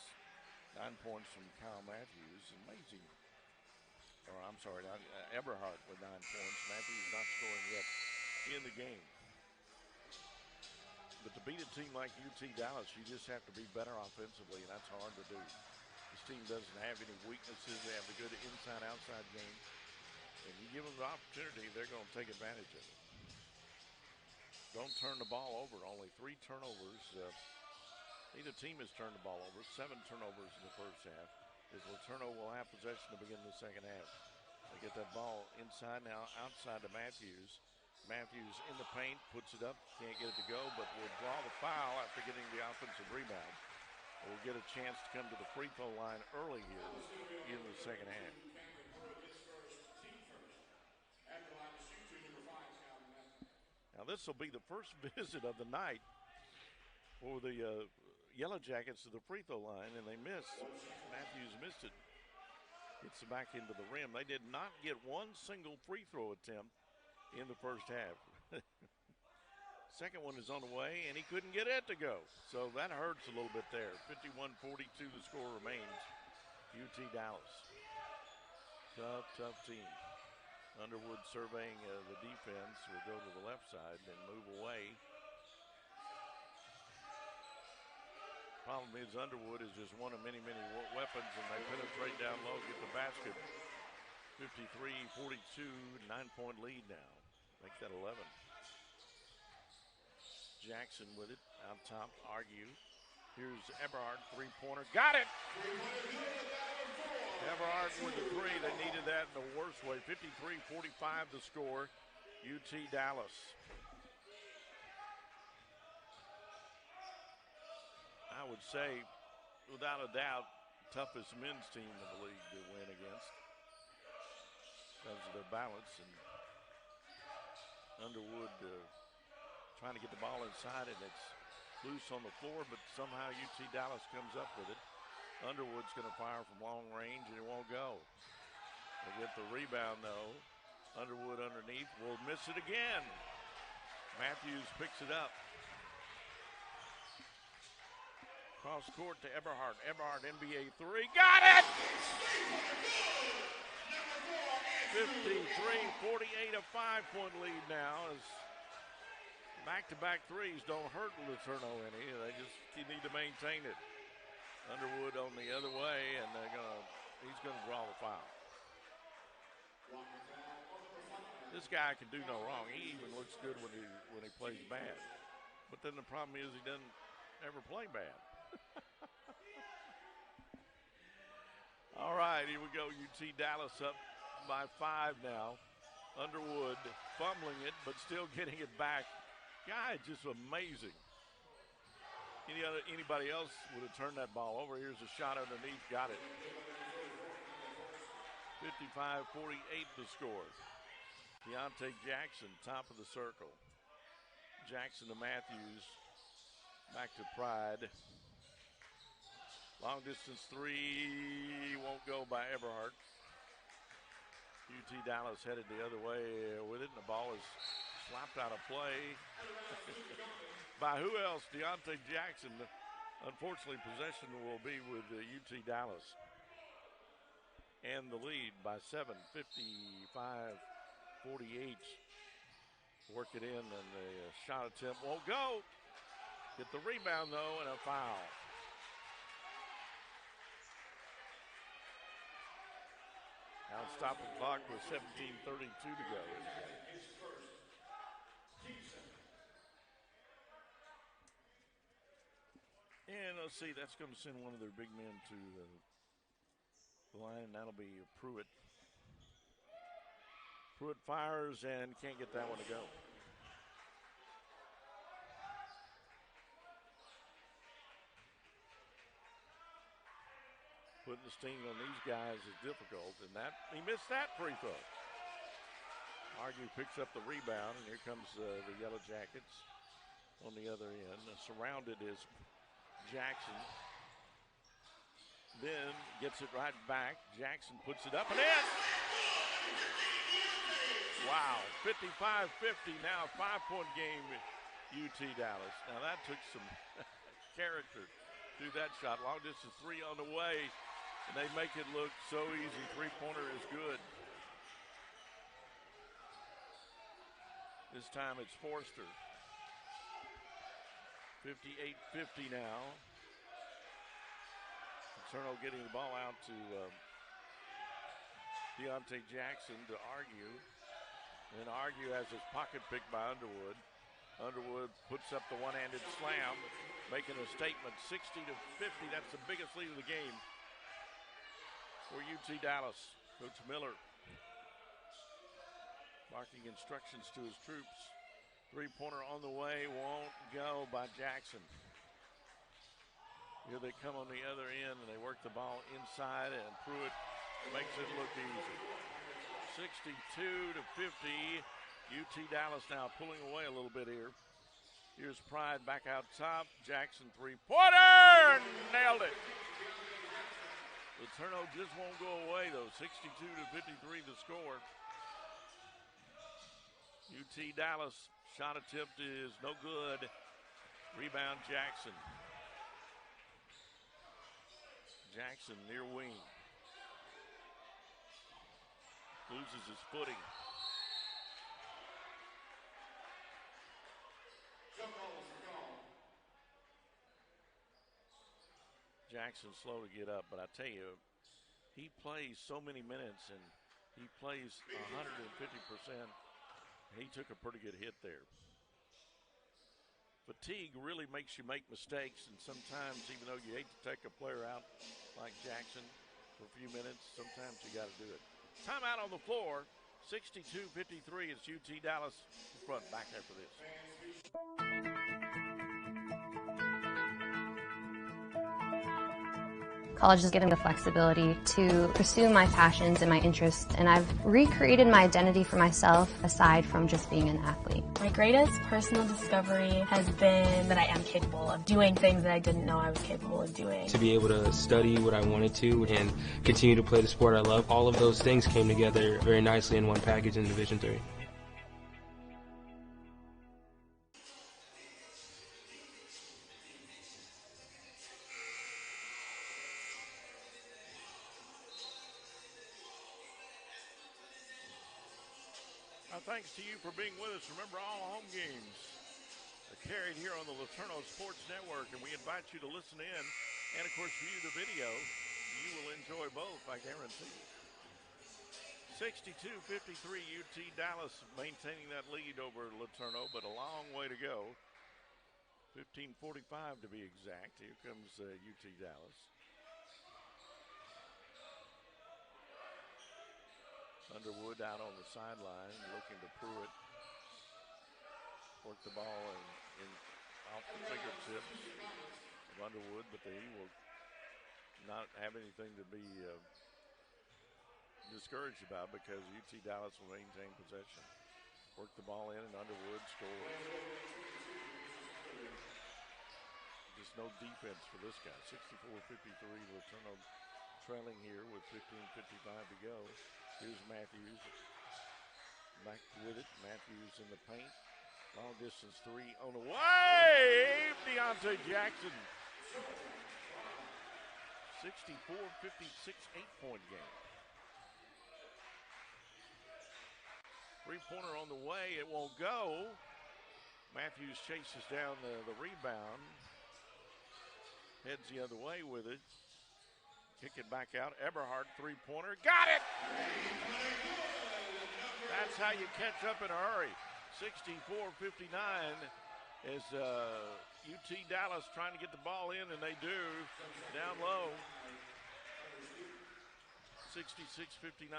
9 points from Kyle Matthews. Amazing. Or I'm sorry, Eberhardt with 9 points. Matthews not scoring yet in the game. But to beat a team like UT Dallas, you just have to be better offensively, and that's hard to do. This team doesn't have any weaknesses. They have a good inside-outside game. And you give them the opportunity, they're going to take advantage of it. Don't turn the ball over. Only 3 turnovers. Neither team has turned the ball over. 7 turnovers in the first half. As LeTourneau will have possession to begin the second half. They get that ball inside now, outside to Matthews. Matthews in the paint, puts it up, can't get it to go, but will draw the foul after getting the offensive rebound. Will get a chance to come to the free throw line early here in the second half. Now this will be the first visit of the night for the Yellow Jackets to the free throw line, and they missed. Matthews missed it. Gets it back into the rim. They did not get one single free throw attempt in the first half. Second one is on the way, and he couldn't get it to go. So that hurts a little bit there. 51-42 the score remains. UT Dallas. Tough team. Underwood surveying the defense. Will go to the left side and move away. Problem is Underwood is just one of many weapons, and they penetrate down low, get the basket. 53-42, 9-point lead now. Make that 11. Jackson with it, out top, Argue. Here's Eberhardt, three-pointer, got it! Eberhardt with the three, they needed that in the worst way. 53-45 the score, UT Dallas. I would say, without a doubt, toughest men's team in the league to win against because of their balance. And Underwood trying to get the ball inside, and it's loose on the floor, but somehow UT Dallas comes up with it. Underwood's going to fire from long range, and it won't go. They get the rebound, though. Underwood underneath will miss it again. Matthews picks it up. Cross court to Eberhardt. Eberhardt, NBA three. Got it! 53-48, a 5-point lead now. As back-to-back threes don't hurt LeTourneau any. You need to maintain it. Underwood on the other way, and he's going to draw the foul. This guy can do no wrong. He even looks good when he plays bad. But then the problem is he doesn't ever play bad. All right, here we go. UT Dallas up by 5 now. Underwood fumbling it, but still getting it back. Guy, just amazing. Anybody else would have turned that ball over. Here's a shot underneath. Got it. 55-48 the score. Deontay Jackson, top of the circle. Jackson to Matthews. Back to Pride. Long distance three won't go by Eberhardt. UT Dallas headed the other way with it, and the ball is slapped out of play. By who else? Deontay Jackson. Unfortunately, possession will be with UT Dallas. And the lead by 7, 55-48. Work it in, and the shot attempt won't go. Get the rebound, though, and a foul. Now stop the clock with 17:32 to go. And let's see, that's going to send one of their big men to the line, and that'll be Pruitt. Pruitt fires and can't get that one to go. Putting the sting on these guys is difficult, and he missed that free throw. Argue picks up the rebound, and here comes the Yellow Jackets on the other end. Surrounded is Jackson. then gets it right back. Jackson puts it up and in. Wow, 55-50 now, 5-point game UT Dallas. Now that took some character through that shot. Long distance three on the way, and they make it look so easy. Three-pointer is good. This time it's Forster. 58-50 now. LeTourneau getting the ball out to Deontay Jackson to argue. And argue has his pocket picked by Underwood. Underwood puts up the one-handed slam, making a statement, 60-50. That's the biggest lead of the game for UT Dallas. Coach Miller barking instructions to his troops. Three-pointer on the way, won't go by Jackson. Here they come on the other end, and they work the ball inside, and Pruitt makes it look easy. 62-50. UT Dallas now pulling away a little bit here. Here's Pride back out top. Jackson three-pointer! Nailed it. LeTourneau just won't go away, though. 62-53 the score. UT Dallas shot attempt is no good. Rebound Jackson. Jackson near wing. Loses his footing. Jackson's slow to get up, but I tell you, he plays so many minutes and he plays 150%. He took a pretty good hit there. Fatigue really makes you make mistakes, and sometimes, even though you hate to take a player out like Jackson for a few minutes, sometimes you got to do it. Timeout on the floor. 62-53. It's UT Dallas in front. Back after this.
College has given me the flexibility to pursue my passions and my interests, and I've recreated my identity for myself aside from just being an athlete.
My greatest personal discovery has been that I am capable of doing things that I didn't know I was capable of doing.
To be able to study what I wanted to and continue to play the sport I love, all of those things came together very nicely in one package in Division III.
Thanks to you for being with us. Remember, all home games are carried here on the LeTourneau Sports Network, and we invite you to listen in and, of course, view the video. You will enjoy both, I guarantee. 62-53, UT Dallas maintaining that lead over LeTourneau, but a long way to go. 15:45 to be exact. Here comes UT Dallas. Underwood out on the sideline, looking to Pruitt. Work the ball in off the fingertips of Underwood, but he will not have anything to be discouraged about because UT Dallas will maintain possession. Work the ball in, and Underwood scores. Just no defense for this guy. 64-53, LeTourneau trailing here with 15:55 to go. Here's Matthews back with it. Matthews in the paint. Long distance three on the way. Deontay Jackson. 64-56, 8-point game. Three-pointer on the way. It won't go. Matthews chases down the rebound. Heads the other way with it. Kick it back out. Eberhardt, three-pointer. Got it! That's how you catch up in a hurry. 64-59 is UT Dallas trying to get the ball in, and they do. Down low. 66-59.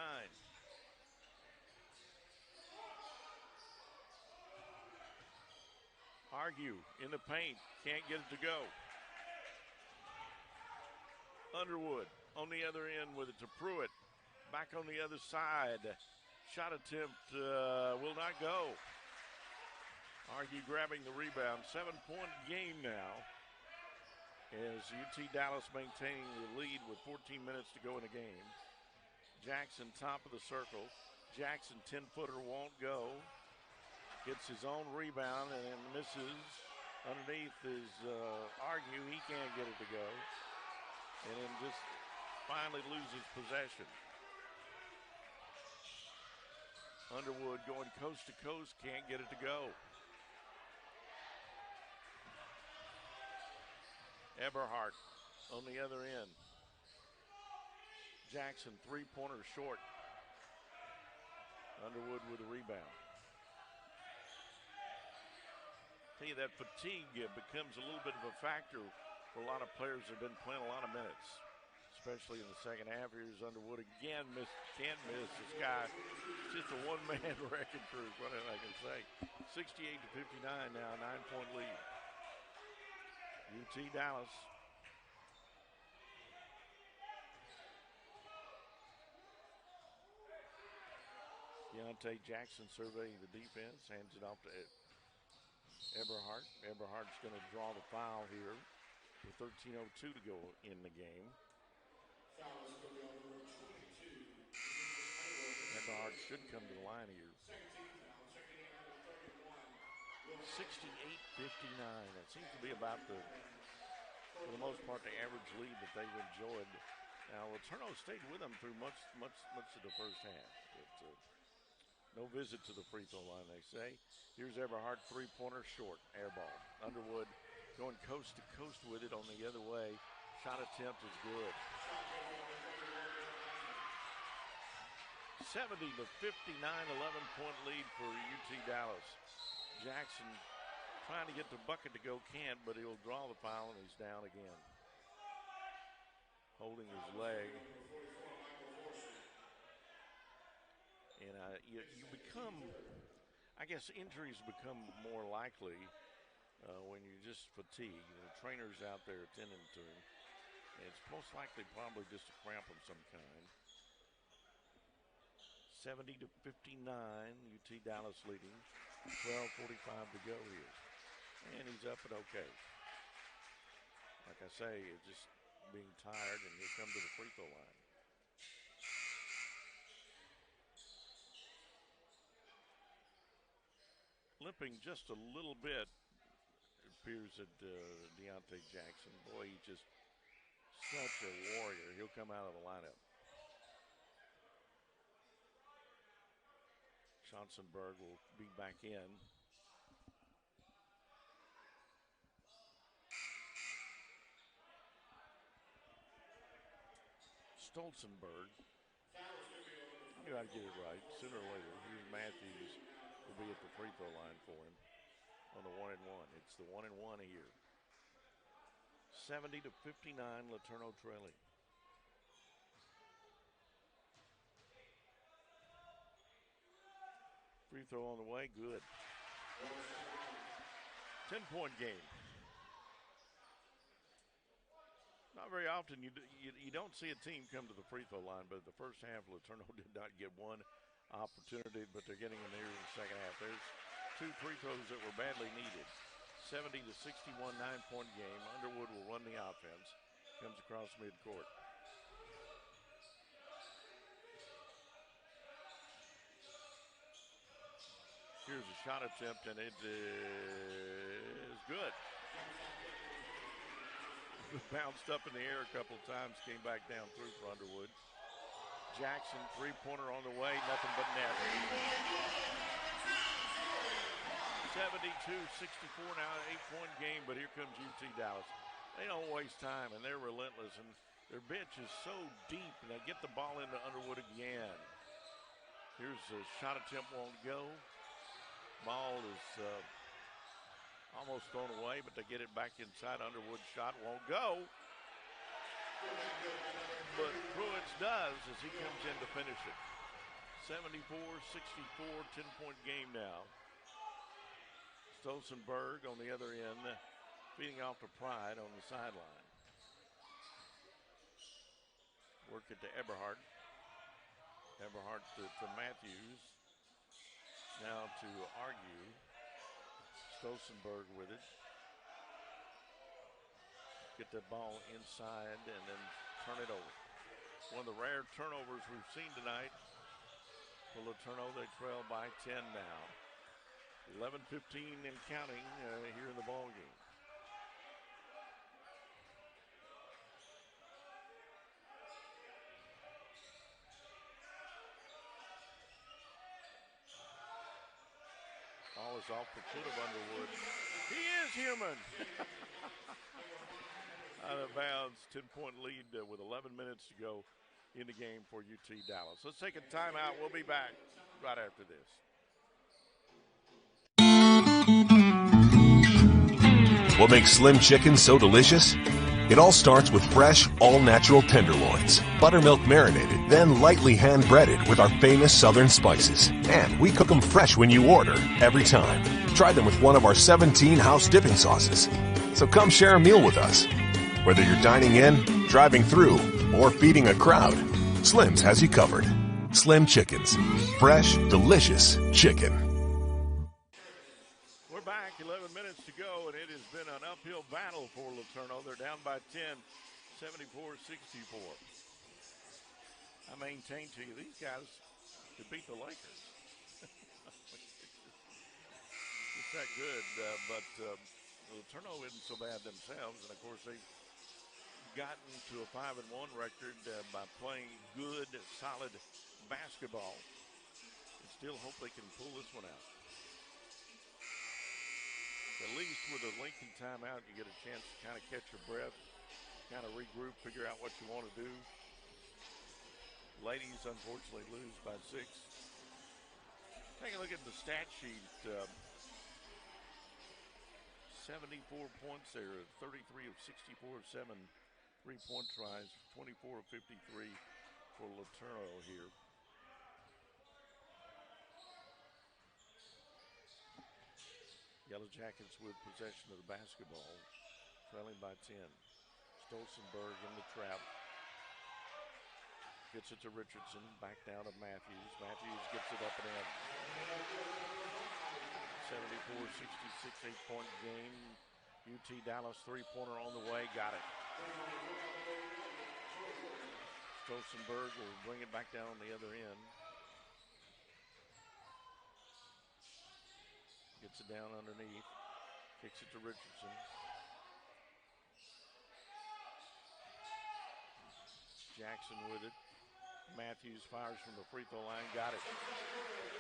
Argue in the paint. Can't get it to go. Underwood on the other end with it to Pruitt. Back on the other side. Shot attempt will not go. Argue grabbing the rebound. 7-point game now As UT Dallas maintaining the lead with 14 minutes to go in the game. Jackson top of the circle. Jackson 10-footer won't go. Gets his own rebound and then misses. Underneath is Argue. He can't get it to go. And then just finally loses possession. Underwood going coast to coast, can't get it to go. Eberhardt on the other end. Jackson three-pointer short. Underwood with a rebound. Tell you that fatigue becomes a little bit of a factor for a lot of players that have been playing a lot of minutes, especially in the second half. Here's Underwood again, can't miss. This guy, just a one-man wrecking crew, what I can say. 68-59 now, 9-point lead. UT Dallas. Deontay Jackson surveying the defense, hands it off to Eberhardt. Eberhardt's going to draw the foul here with 13:02 to go in the game. Eberhardt should come to the line here. 68-59. That seems to be about for the most part, the average lead that they've enjoyed. Now, LeTourneau stayed with them through much of the first half. But, no visit to the free throw line, they say. Here's Eberhardt, three-pointer short, air ball. Underwood going coast to coast with it on the other way. Shot attempt is good. 70-59, 11-point lead for UT Dallas. Jackson trying to get the bucket to go, can't, but he'll draw the foul and he's down again. Holding his leg. And you become, I guess injuries become more likely when you're just fatigued. The trainers out there attending to him. And it's most likely probably just a cramp of some kind. 70-59, UT Dallas leading. 12:45 to go here. And he's up and okay. Like I say, it's just being tired, and he'll come to the free throw line. Limping just a little bit, it appears that Deontay Jackson. Boy, he's just such a warrior. He'll come out of the lineup. Schotzenberg will be back in. Stolzenberg. I knew I'd get it right sooner or later. Here's Matthews will be at the free throw line for him on the 1-1. It's the 1-1 here. 70-59, LeTourneau trailing. Free throw on the way, good. 10-point game. Not very often you don't see a team come to the free throw line, but the first half, LeTourneau did not get one opportunity, but they're getting them here in the second half. There's two free throws that were badly needed. 70-61, 9-point game. Underwood will run the offense. Comes across midcourt. Here's a shot attempt, and it is good. Bounced up in the air a couple of times, came back down through for Underwood. Jackson, three-pointer on the way, nothing but net. 72-64 now, an 8-point game, but here comes UT Dallas. They don't waste time, and they're relentless, and their bench is so deep, and they get the ball into Underwood again. Here's a shot attempt, won't go. Ball is almost thrown away, but they get it back inside. Underwood's shot won't go. But Pruitt does as he comes in to finish it. 74-64, 10-point game now. Stolzenberg on the other end, feeding off to Pride on the sideline. Work it to Eberhardt. Eberhardt to Matthews. Now to Argue. Stolzenberg with it. get the ball inside and then turn it over. One of the rare turnovers we've seen tonight. For LeTourneau, they trail by 10 now. 11:15 and counting here in the ball game. Ball is off the foot of Underwood. He is human. Out of bounds, 10-point lead with 11 minutes to go in the game for UT Dallas. Let's take a timeout. We'll be back right after this.
What makes Slim Chicken so delicious? It all starts with fresh, all-natural tenderloins, buttermilk marinated, then lightly hand-breaded with our famous southern spices. And we cook them fresh when you order, every time. Try them with one of our 17 house dipping sauces. So come share a meal with us. Whether you're dining in, driving through, or feeding a crowd, Slim's has you covered. Slim Chickens. Fresh, delicious chicken.
We're back, 11 minutes to go, and it has been an uphill battle for LeTourneau. They're down by 10, 74-64. I maintain to you, these guys could beat the Lakers. It's that good, but LeTourneau isn't so bad themselves, and of course they've gotten to a 5-1 record by playing good, solid basketball. And still hope they can pull this one out. At least with a lengthy timeout, you get a chance to kind of catch your breath, kind of regroup, figure out what you want to do. Ladies, unfortunately, lose by 6. Take a look at the stat sheet. 74 points there, 33 of 64, 7 3-point tries, 24 of 53 for LeTourneau here. Yellow Jackets with possession of the basketball, trailing by 10. Stolzenberg in the trap. Gets it to Richardson, back down to Matthews. Matthews gets it up and in. 74-66, 8-point game. UT Dallas three-pointer on the way, got it. Stolzenberg will bring it back down on the other end. Gets it down underneath. Kicks it to Richardson. Jackson with it. Matthews fires from the free throw line. Got it.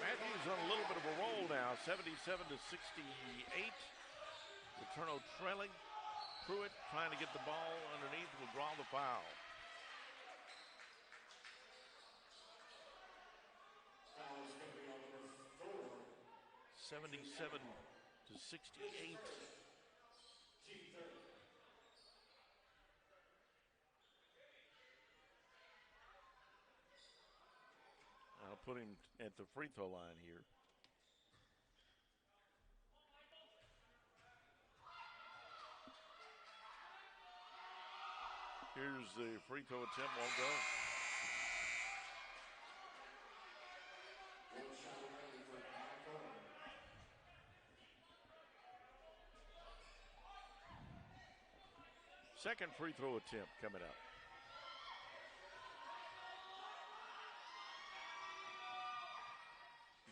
Matthews on a little bit of a roll now. 77-68. LeTourneau trailing. Pruitt trying to get the ball underneath. Will draw the foul.
Foul is going to be on number 4.
77-68. I'll put him at the free throw line here. Here's the free throw attempt, won't go. Second free throw attempt coming up.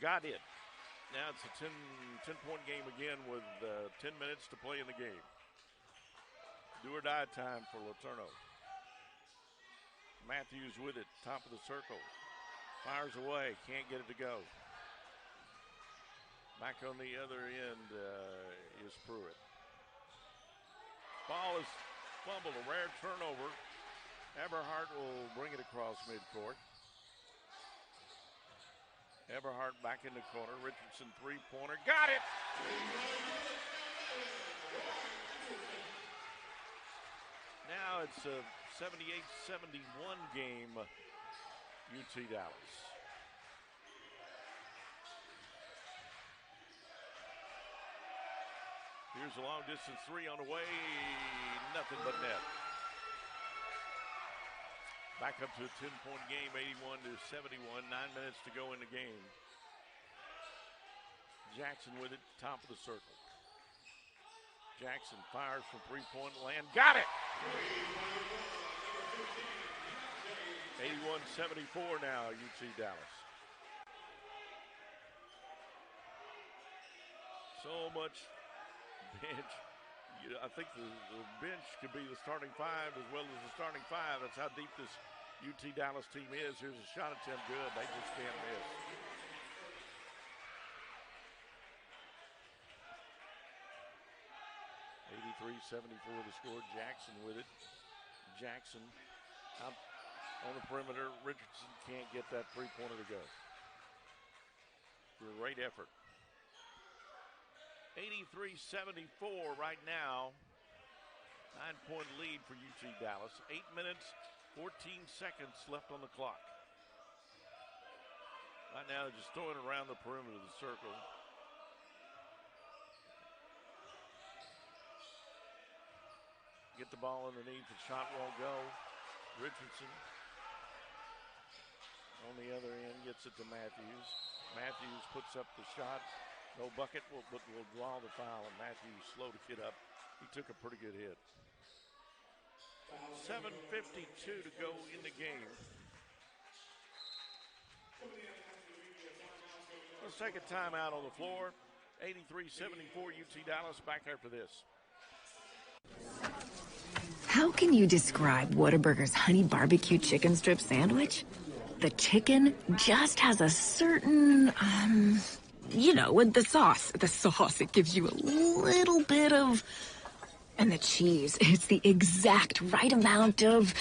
Got it. Now it's a 10-point game again with 10 minutes to play in the game. Do or die time for LeTourneau. Matthews with it, top of the circle. Fires away, can't get it to go. Back on the other end is Pruitt. Ball is fumbled, a rare turnover. Eberhardt will bring it across midcourt. Eberhardt back in the corner. Richardson three-pointer. Got it! Now it's a 78-71 game, UT Dallas. Here's a long distance three on the way. Nothing but net. Back up to a 10-point game, 81-71. 9 minutes to go in the game. Jackson with it, top of the circle. Jackson fires from three-point land. Got it! 81-74 now, UT Dallas. So much bench. I think the bench could be the starting five as well as the starting five. That's how deep this UT Dallas team is. Here's a shot attempt, good. They just can't miss. (83-74) the score. Jackson with it. Jackson out on the perimeter. Richardson can't get that three-pointer to go. Great effort. 83-74 right now. 9-point lead for UT Dallas. 8 minutes, 14 seconds left on the clock. Right now, they're just throwing it around the perimeter of the circle. Get the ball underneath, the shot won't go. Richardson on the other end gets it to Matthews. Matthews puts up the shot. No bucket, but will draw the foul, and Matthews slow to get up. He took a pretty good hit. 7:52 to go in the game. Let's take a timeout on the floor. 83-74 UT Dallas. Back after this.
How can you describe Whataburger's honey barbecue chicken strip sandwich? The chicken just has a certain, with the sauce. The sauce, it gives you a little bit of... And the cheese, it's the exact right amount of...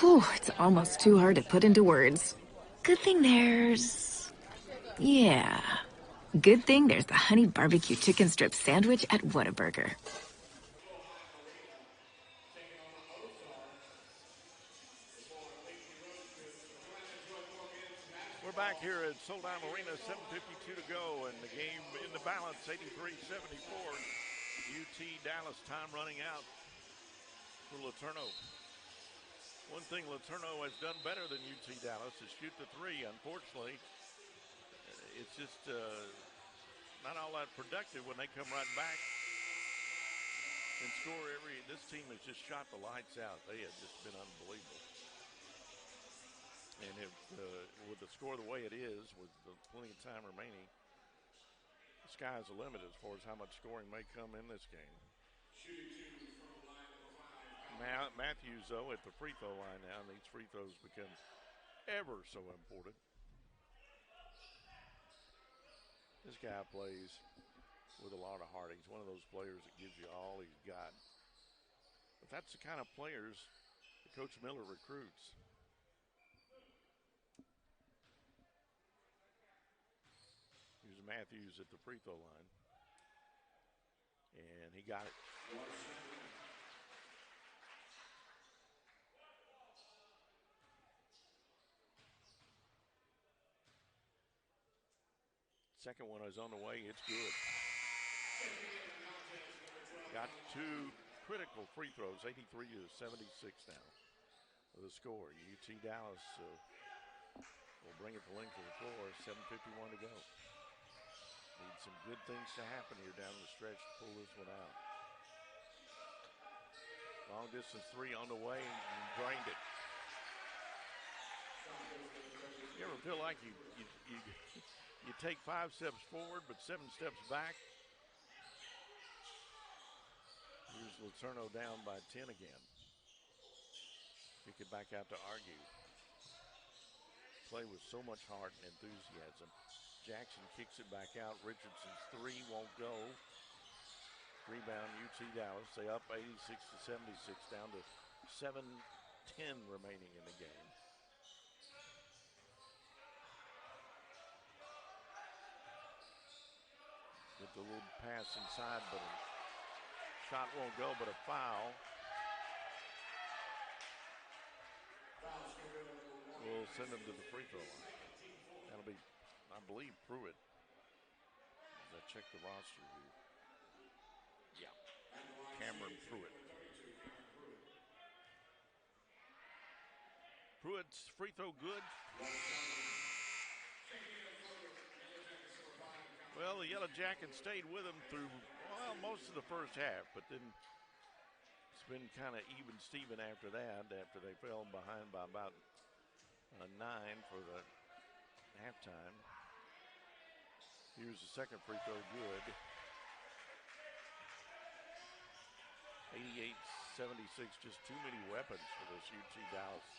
it's almost too hard to put into words. Good thing there's... Good thing there's the honey barbecue chicken strip sandwich at Whataburger.
We're back here at Solheim Arena, 7:52 to go, and the game in the balance, 83-74. UT Dallas, time running out for LeTourneau. One thing LeTourneau has done better than UT Dallas is shoot the three. Unfortunately, it's just not all that productive when they come right back and score every. This team has just shot the lights out. They have just been unbelievable. And with the score the way it is, with plenty of time remaining, the sky's the limit as far as how much scoring may come in this game. Matthews, though, at the free throw line now, and these free throws become ever so important. This guy plays with a lot of heart. He's one of those players that gives you all he's got. But that's the kind of players that Coach Miller recruits. Here's Matthews at the free throw line. And he got it. Second one is on the way. It's good. Got two critical free throws, 83-76 now. The score. UT Dallas will bring it the length of the floor. 7:51 to go. Need some good things to happen here down the stretch to pull this one out. Long distance three on the way and drained it. You ever feel like you take 5 steps forward but 7 steps back? Here's LeTourneau down by 10 again. Kick it back out to argue. Play with so much heart and enthusiasm. Jackson kicks it back out. Richardson's three won't go. Rebound UT Dallas. They up 86-76, down to 7:10 remaining in the game. Get the little pass inside, but a shot won't go, but a foul. We'll send him to the free throw line. That'll be, I believe, Pruitt. As I check the roster here. Yeah, Cameron Pruitt. Pruitt's free throw good. Well, the Yellow Jackets stayed with him through most of the first half, but then It's been kind of even Steven after that, after they fell behind by about 9 for the halftime. Here's the second free throw, good. 88-76, just too many weapons for this UT Dallas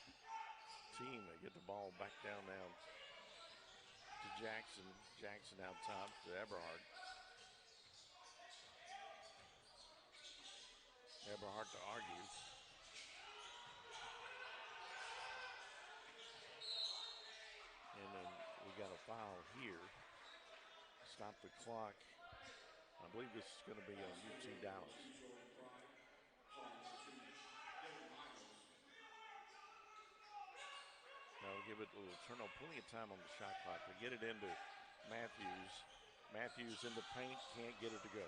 team. They get the ball back down now to Jackson. Jackson out top to Eberhardt. Eberhardt to argue. And then we got a foul here. Stop the clock. I believe this is going to be on UT Dallas. Now we'll give it a LeTourneau plenty of time on the shot clock to get it into Matthews. Matthews in the paint, can't get it to go.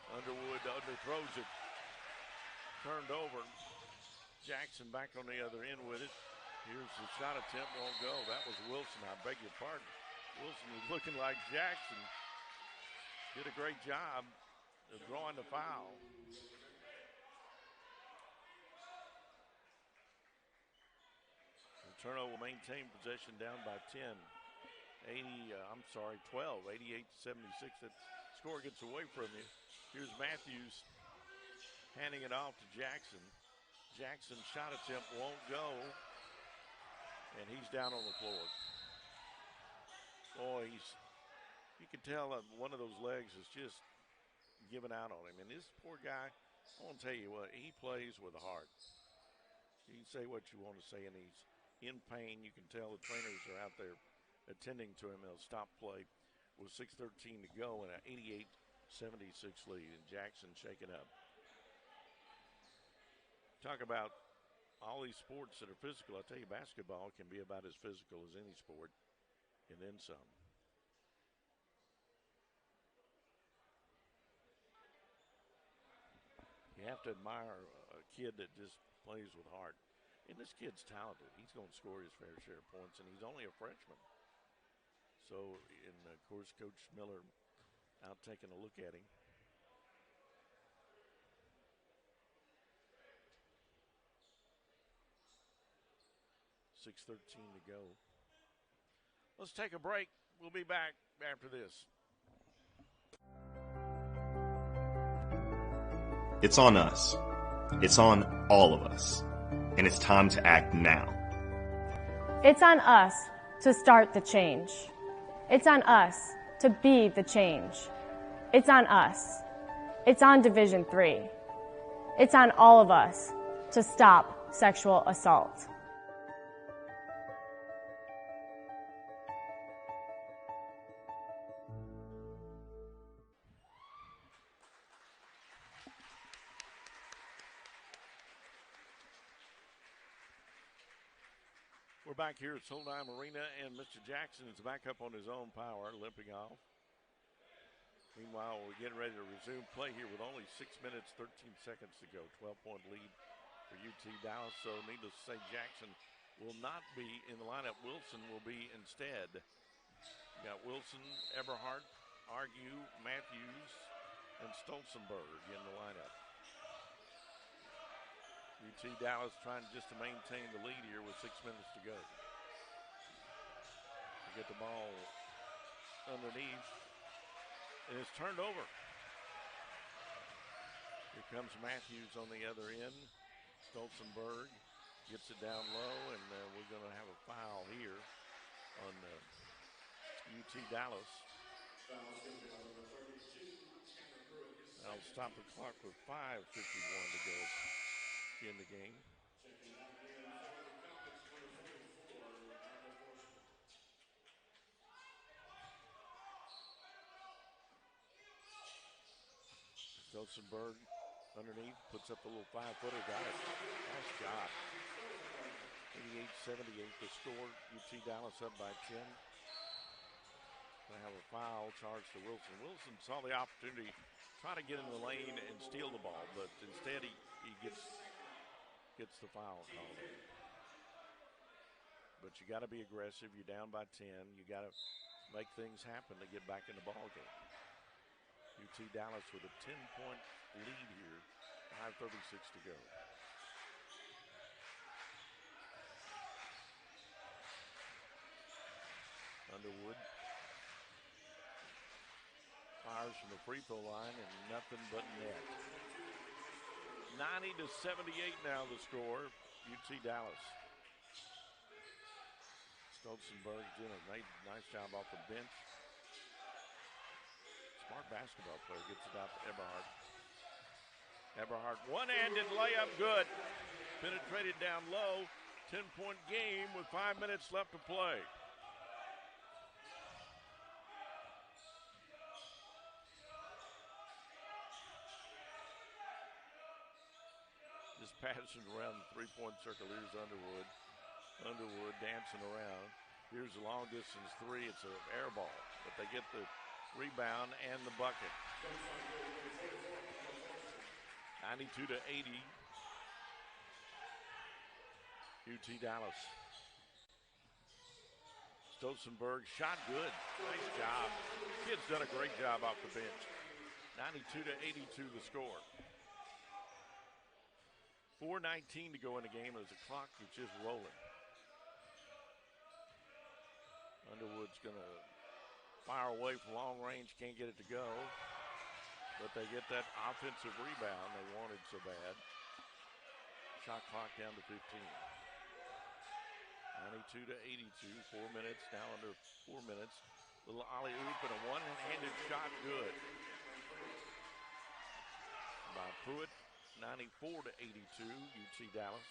Underwood underthrows it. Turned over. Jackson back on the other end with it. Here's the shot attempt, won't go. That was Wilson, I beg your pardon. Wilson was looking like Jackson. Did a great job of drawing the foul. LeTourneau will maintain possession down by 10. 12, 88-76. That score gets away from you. Here's Matthews handing it off to Jackson. Jackson's shot attempt won't go, and he's down on the floor. Boy, you can tell that one of those legs is just giving out on him. And this poor guy, I want to tell you what, he plays with a heart. You can say what you want to say, and he's in pain. You can tell the trainers are out there attending to him. They'll stop play with 6:13 to go and an 88-76 lead, and Jackson shaking up. Talk about all these sports that are physical. I tell you, basketball can be about as physical as any sport, and then some. You have to admire a kid that just plays with heart. And this kid's talented. He's going to score his fair share of points, and he's only a freshman. So, and of course, Coach Miller out taking a look at him. .6:13 to go. Let's take a break. We'll be back after this.
It's on us. It's on all of us. And it's time to act now.
It's on us to start the change. It's on us to be the change. It's on us. It's on Division III. It's on all of us to stop sexual assault.
We're back here at Solheim Arena, and Mr. Jackson is back up on his own power, limping off. Meanwhile, we're getting ready to resume play here with only 6 minutes, 13 seconds to go. 12-point lead for UT Dallas. So, needless to say, Jackson will not be in the lineup. Wilson will be instead. You got Wilson, Eberhardt, Argue, Matthews, and Stolzenberg in the lineup. UT Dallas trying just to maintain the lead here with 6 minutes to go. They get the ball underneath, and it's turned over. Here comes Matthews on the other end. Stolzenberg gets it down low, and we're going to have a foul here on UT Dallas. I'll stop the clock with 5:51 to go in the game.
Checking back in for the Falcons, number 44, Michael Forsman.
Stolzenberg underneath, puts up a little 5-footer, got it. Nice job. 88-78 the score. UT Dallas up by 10. Going to have a foul charged to Wilson. Wilson saw the opportunity, try to get in the lane and steal the ball, but instead he gets the foul called in. But you got to be aggressive. You're down by 10. You got to make things happen to get back in the ball game. UT Dallas with a 10-point lead here. 5:36 to go. Underwood fires from the free throw line and nothing but net. 90-78 now the score. UT Dallas. Stolzenberg's doing a nice job off the bench. Smart basketball player, gets it out to Eberhardt. Eberhardt, one-handed layup, good. Penetrated down low. 10-point game with 5 minutes left to play. Just passing around the three-point circle. Here's Underwood. Underwood dancing around. Here's a long distance three. It's an air ball, but they get the rebound and the bucket. 92-80. UT Dallas. Stolzenberg shot good. Nice job. Kid's done a great job off the bench. 92-82 the score. 4:19 to go in the game as the clock is just rolling. Underwood's going to fire away from long range, can't get it to go. But they get that offensive rebound they wanted so bad. Shot clock down to 15. 92-82, 4 minutes, now under 4 minutes. Little alley-oop and a one-handed shot, good. By Pruitt, 94-82, UT Dallas.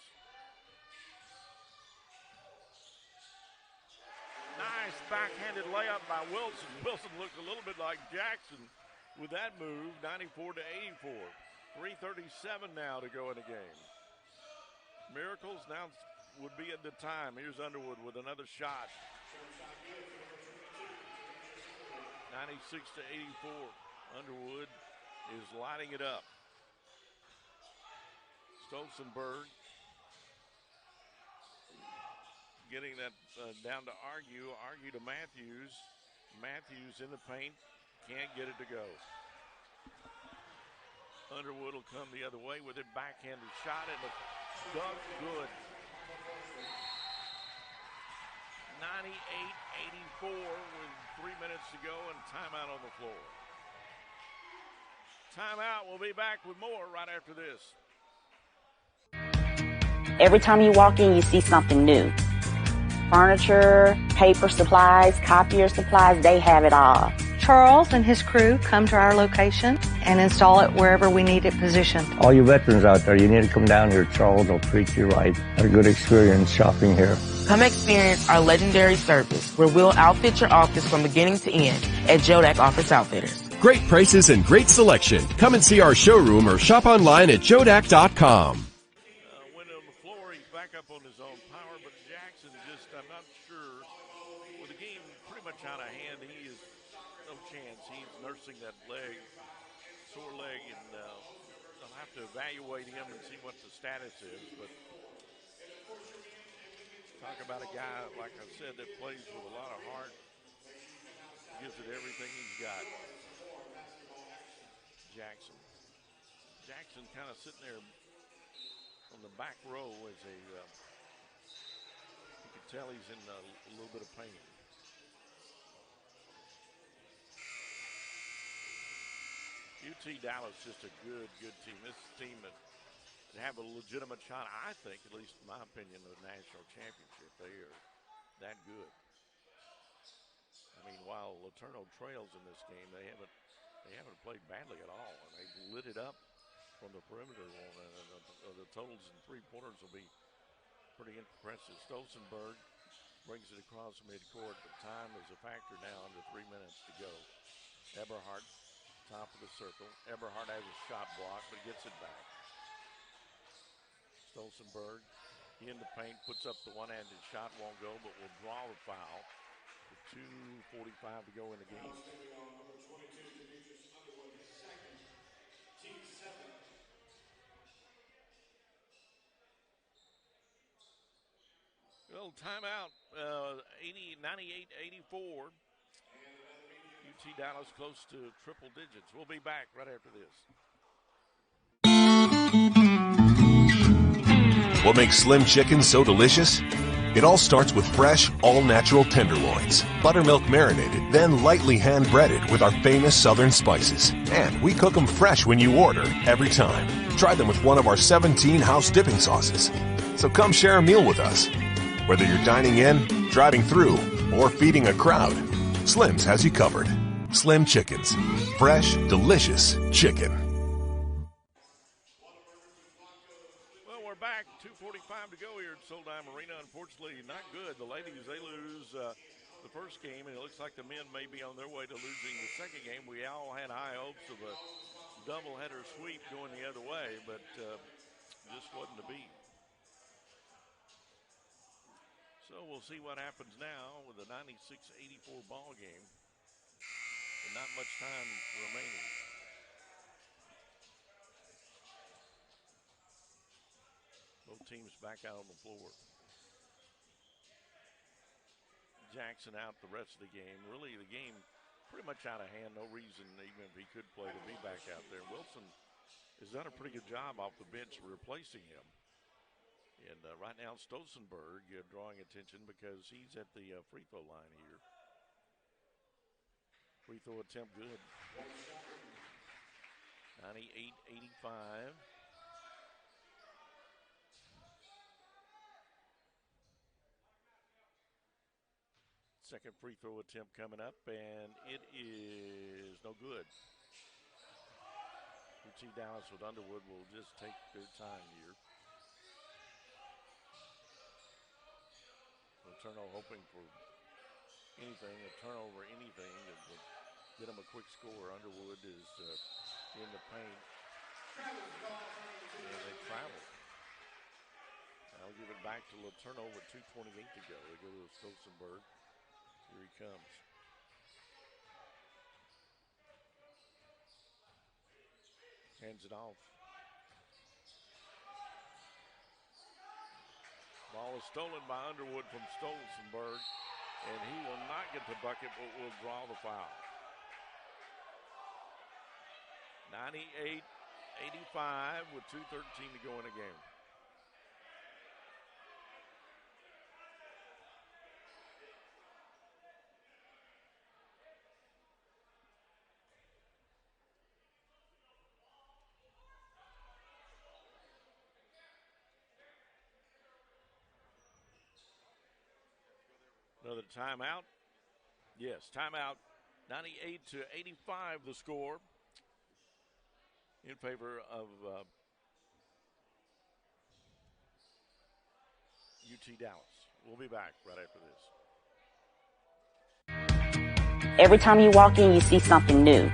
Nice backhanded layup by Wilson. Wilson looked a little bit like Jackson with that move, 94-84. 3:37 now to go in the game. Miracles now would be at the time. Here's Underwood with another shot. 96-84. Underwood is lighting it up. Stolzenberg getting that down to Argue. Argue to Matthews. Matthews in the paint. Can't get it to go. Underwood will come the other way with it. Backhanded shot and the dunk good. 98-84 with 3 minutes to go and timeout on the floor. Timeout. We'll be back with more right after this.
Every time you walk in, you see something new. Furniture, paper supplies, copier supplies, they have it all.
Charles and his crew come to our location and install it wherever we need it positioned.
All you veterans out there, you need to come down here. Charles will treat you right. Have a good experience shopping here.
Come experience our legendary service where we'll outfit your office from beginning to end at Jodak Office Outfitters.
Great prices and great selection. Come and see our showroom or shop online at jodak.com.
Went on the floor, he's back up on his own power, but Jackson just, I'm not sure. With the game pretty much out of hand, he is no chance. He's nursing that leg, sore leg, and they'll have to evaluate him and see what the status is. But talk about a guy, like I said, that plays with a lot of heart, gives it everything he's got. Jackson. Jackson kind of sitting there on the back row as you can tell he's in a little bit of pain. UT Dallas just a good team. This team that have a legitimate shot, I think, at least in my opinion, of the national championship. They are that good. I mean, while LeTourneau trails in this game, they haven't played badly at all, and they've lit it up from the perimeter. The totals in three-pointers will be pretty impressive. Stolzenberg brings it across midcourt, but time is a factor now under 3 minutes to go. Eberhardt, top of the circle. Eberhardt has a shot block, but gets it back. Stolzenberg in the paint, puts up the one-handed shot, won't go, but will draw the foul. With 2:45 to go in the game.
Number 22, Demetrius Underwood, second, team 7.
Well, timeout, 98-84. UT Dallas close to triple digits. We'll be back right after this.
What makes Slim Chicken so delicious? It all starts with fresh, all-natural tenderloins, buttermilk marinated, then lightly hand-breaded with our famous southern spices. And we cook them fresh when you order, every time. Try them with one of our 17 house dipping sauces. So come share a meal with us. Whether you're dining in, driving through, or feeding a crowd, Slim's has you covered. Slim Chickens. Fresh, delicious chicken.
Well, we're back. 2:45 to go here at Solheim Arena. Unfortunately, not good. The ladies, they lose the first game, and it looks like the men may be on their way to losing the second game. We all had high hopes of a doubleheader sweep going the other way, but just wasn't to be. So we'll see what happens now with a 96-84 ball game. And not much time remaining. Both teams back out on the floor. Jackson out the rest of the game. Really, the game pretty much out of hand. No reason, even if he could play, to be back out there. Wilson has done a pretty good job off the bench replacing him. And right now, Stosenberg drawing attention because he's at the free throw line here. Free throw attempt good. 98-85. Second free throw attempt coming up, and it is no good. UT Dallas with Underwood will just take their time here. LeTourneau hoping for anything, a turnover, anything that would get them a quick score. Underwood is in the paint, and they travel. I'll give it back to LeTourneau with 2:28 to go. They go to Stosenberg. Here he comes. Hands it off. Ball is stolen by Underwood from Stosenberg, and he will not get the bucket, but will draw the foul. 98-85 with 2:13 to go in the game. Another timeout. Yes, timeout. 98-85 the score in favor of UT Dallas. We'll be back right after this.
Every time you walk in, you see something new.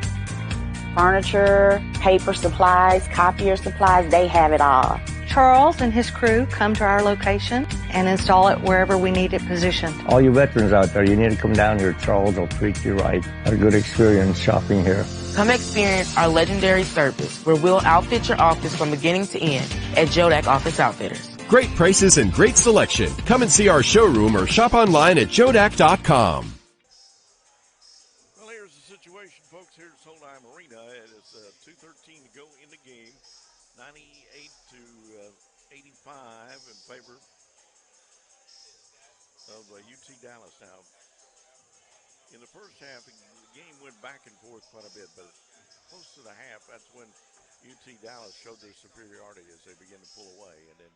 Furniture, paper supplies, copier supplies, they have it all.
Charles and his crew come to our location and install it wherever we need it positioned.
All you veterans out there, you need to come down here. Charles will treat you right. Had a good experience shopping here.
Come experience our legendary service where we'll outfit your office from beginning to end at Jodak Office Outfitters.
Great prices and great selection. Come and see our showroom or shop online at jodak.com.
Well, here's the situation, folks, here at Solheim Arena. It is 2:13 to go in the game. 98-85 in favor of UT Dallas. Now, in the first half, the game went back and forth quite a bit, but close to the half, that's when UT Dallas showed their superiority as they began to pull away and then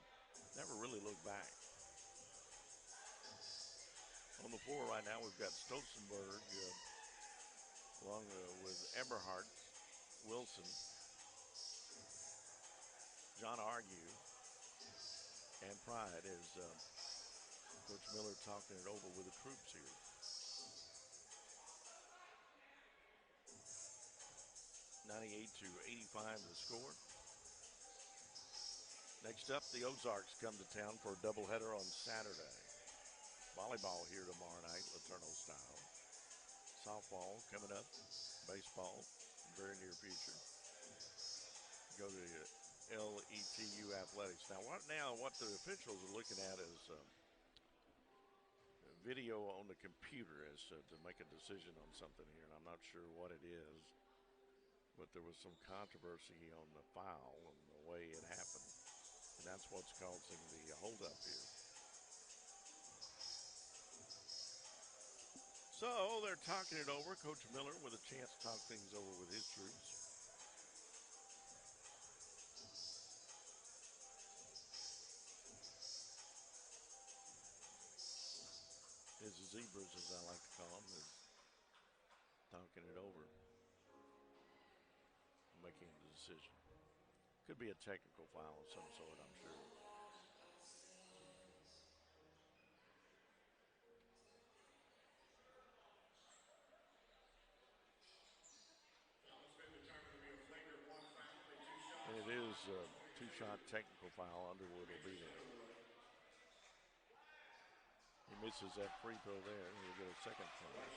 never really looked back. On the floor right now, we've got Stosenberg along with Eberhardt, Wilson, John Argue, and Pride as Coach Miller talking it over with the troops here. $98-85 the score. Next up, the Ozarks come to town for a doubleheader on Saturday. Volleyball here tomorrow night, LeTourneau style. Softball coming up. Baseball, very near future. Go to LETU Athletics. Now, what the officials are looking at is video on the computer as to make a decision on something here, and I'm not sure what it is. But there was some controversy on the foul and the way it happened. And that's what's causing the holdup here. So they're talking it over. Coach Miller with a chance to talk things over with his troops. His zebras, as I like to call them, is talking it over. Making the decision. Could be a technical foul of some sort, I'm sure. And it is a two-shot technical foul. Underwood will be there. He misses that free throw there. He'll get a second foul.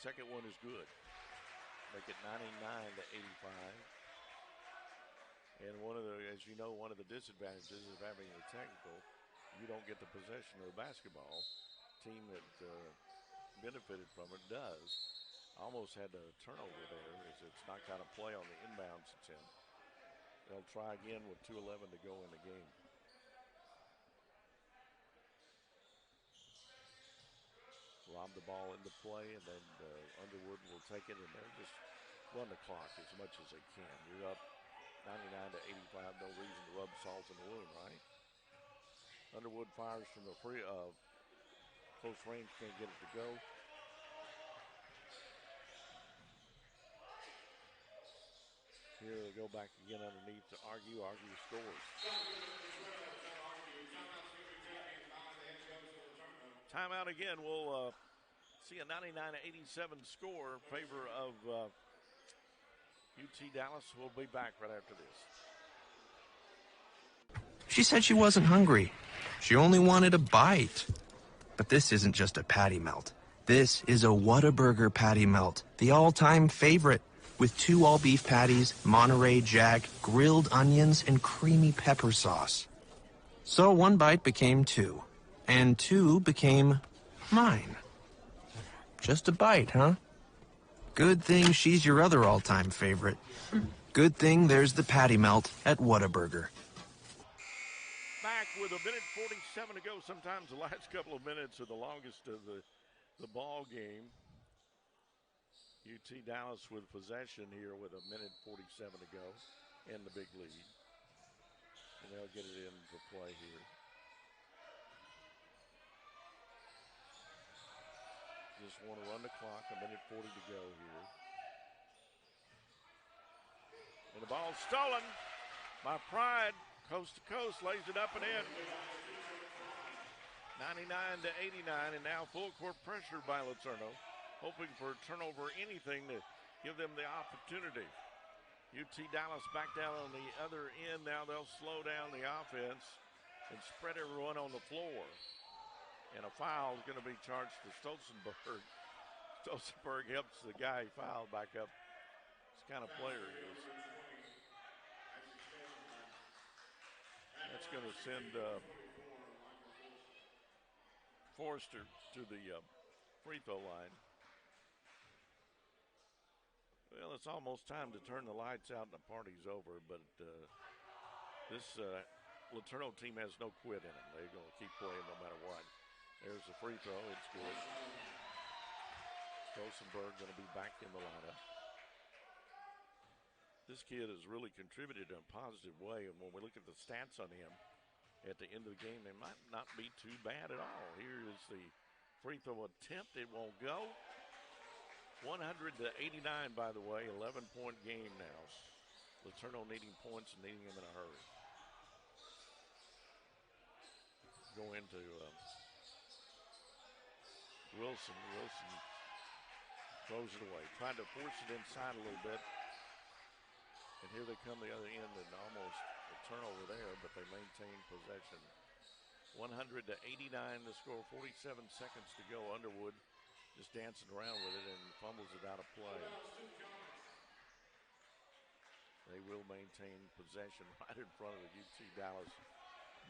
Second one is good. Make it 99-85. And one of the, as you know, one of the disadvantages of having a technical, you don't get the possession of the basketball. Team that benefited from it does. Almost had a turnover there as it's not got a play on the inbounds attempt. They'll try again with 2:11 to go in the game. Lob the ball into play, and then Underwood will take it, and they'll just run the clock as much as they can. You're up 99-85, no reason to rub salt in the wound, right? Underwood fires from the free close range, can't get it to go. Here they go back again underneath to argue. Argue scores. Timeout again. We'll see a 99-87 score in favor of UT Dallas. We'll be back right after this.
She said she wasn't hungry. She only wanted a bite. But this isn't just a patty melt. This is a Whataburger patty melt, the all-time favorite, with 2 all-beef patties, Monterey Jack, grilled onions, and creamy pepper sauce. So 1 bite became 2, and 2 became mine. Just a bite, huh? Good thing she's your other all-time favorite. Good thing there's the patty melt at Whataburger.
Back with a minute 47 to go. Sometimes the last couple of minutes are the longest of the ball game. UT Dallas with possession here with a minute 47 to go and the big lead. And they'll get it into play here. Just want to run the clock, a minute 40 to go here. And the ball's stolen by Pride. Coast to coast, lays it up and in. 99-89, and now full court pressure by LeTourneau, hoping for a turnover, anything to give them the opportunity. UT Dallas back down on the other end. Now they'll slow down the offense and spread everyone on the floor. And a foul is going to be charged to Stolzenberg. Stolzenberg helps the guy he fouled back up. This kind of player he is. That's going to send Forrester to the free throw line. Well, it's almost time to turn the lights out and the party's over, but this LeTourneau team has no quit in them. They're going to keep playing no matter what. There's the free throw. It's good. Stolzenberg going to be back in the lineup. This kid has really contributed in a positive way, and when we look at the stats on him at the end of the game, they might not be too bad at all. Here is the free throw attempt. It won't go. 100-89, by the way, 11-point game now. LeTourneau needing points and needing them in a hurry. Go into Wilson. Wilson throws it away. Trying to force it inside a little bit. And here they come the other end and almost a turnover there, but they maintain possession. 100-89 the score, 47 seconds to go. Underwood just dancing around with it and fumbles it out of play. They will maintain possession right in front of the UT Dallas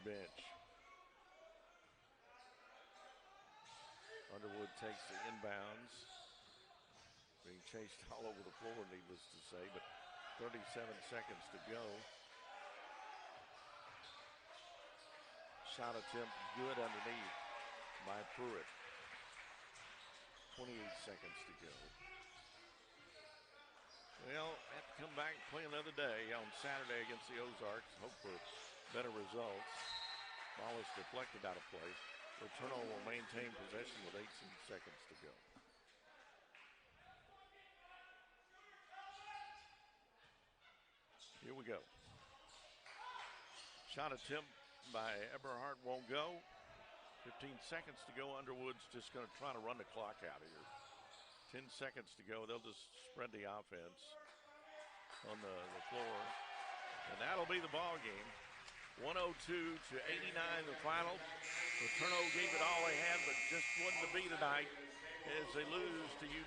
bench. Underwood takes the inbounds. Being chased all over the floor, needless to say, but 37 seconds to go. Shot attempt good underneath by Pruitt. 28 seconds to go. Well, have to come back and play another day on Saturday against the Ozarks. Hope for better results. Ball is deflected out of play. LeTourneau will maintain possession with 18 seconds to go. Here we go. Shot attempt by Eberhardt won't go. 15 seconds to go. Underwood's just going to try to run the clock out of here. 10 seconds to go. They'll just spread the offense on the floor. And that'll be the ball game. 102 to 89 the final. LeTourneau gave it all they had, but just wasn't to be tonight as they lose to UT.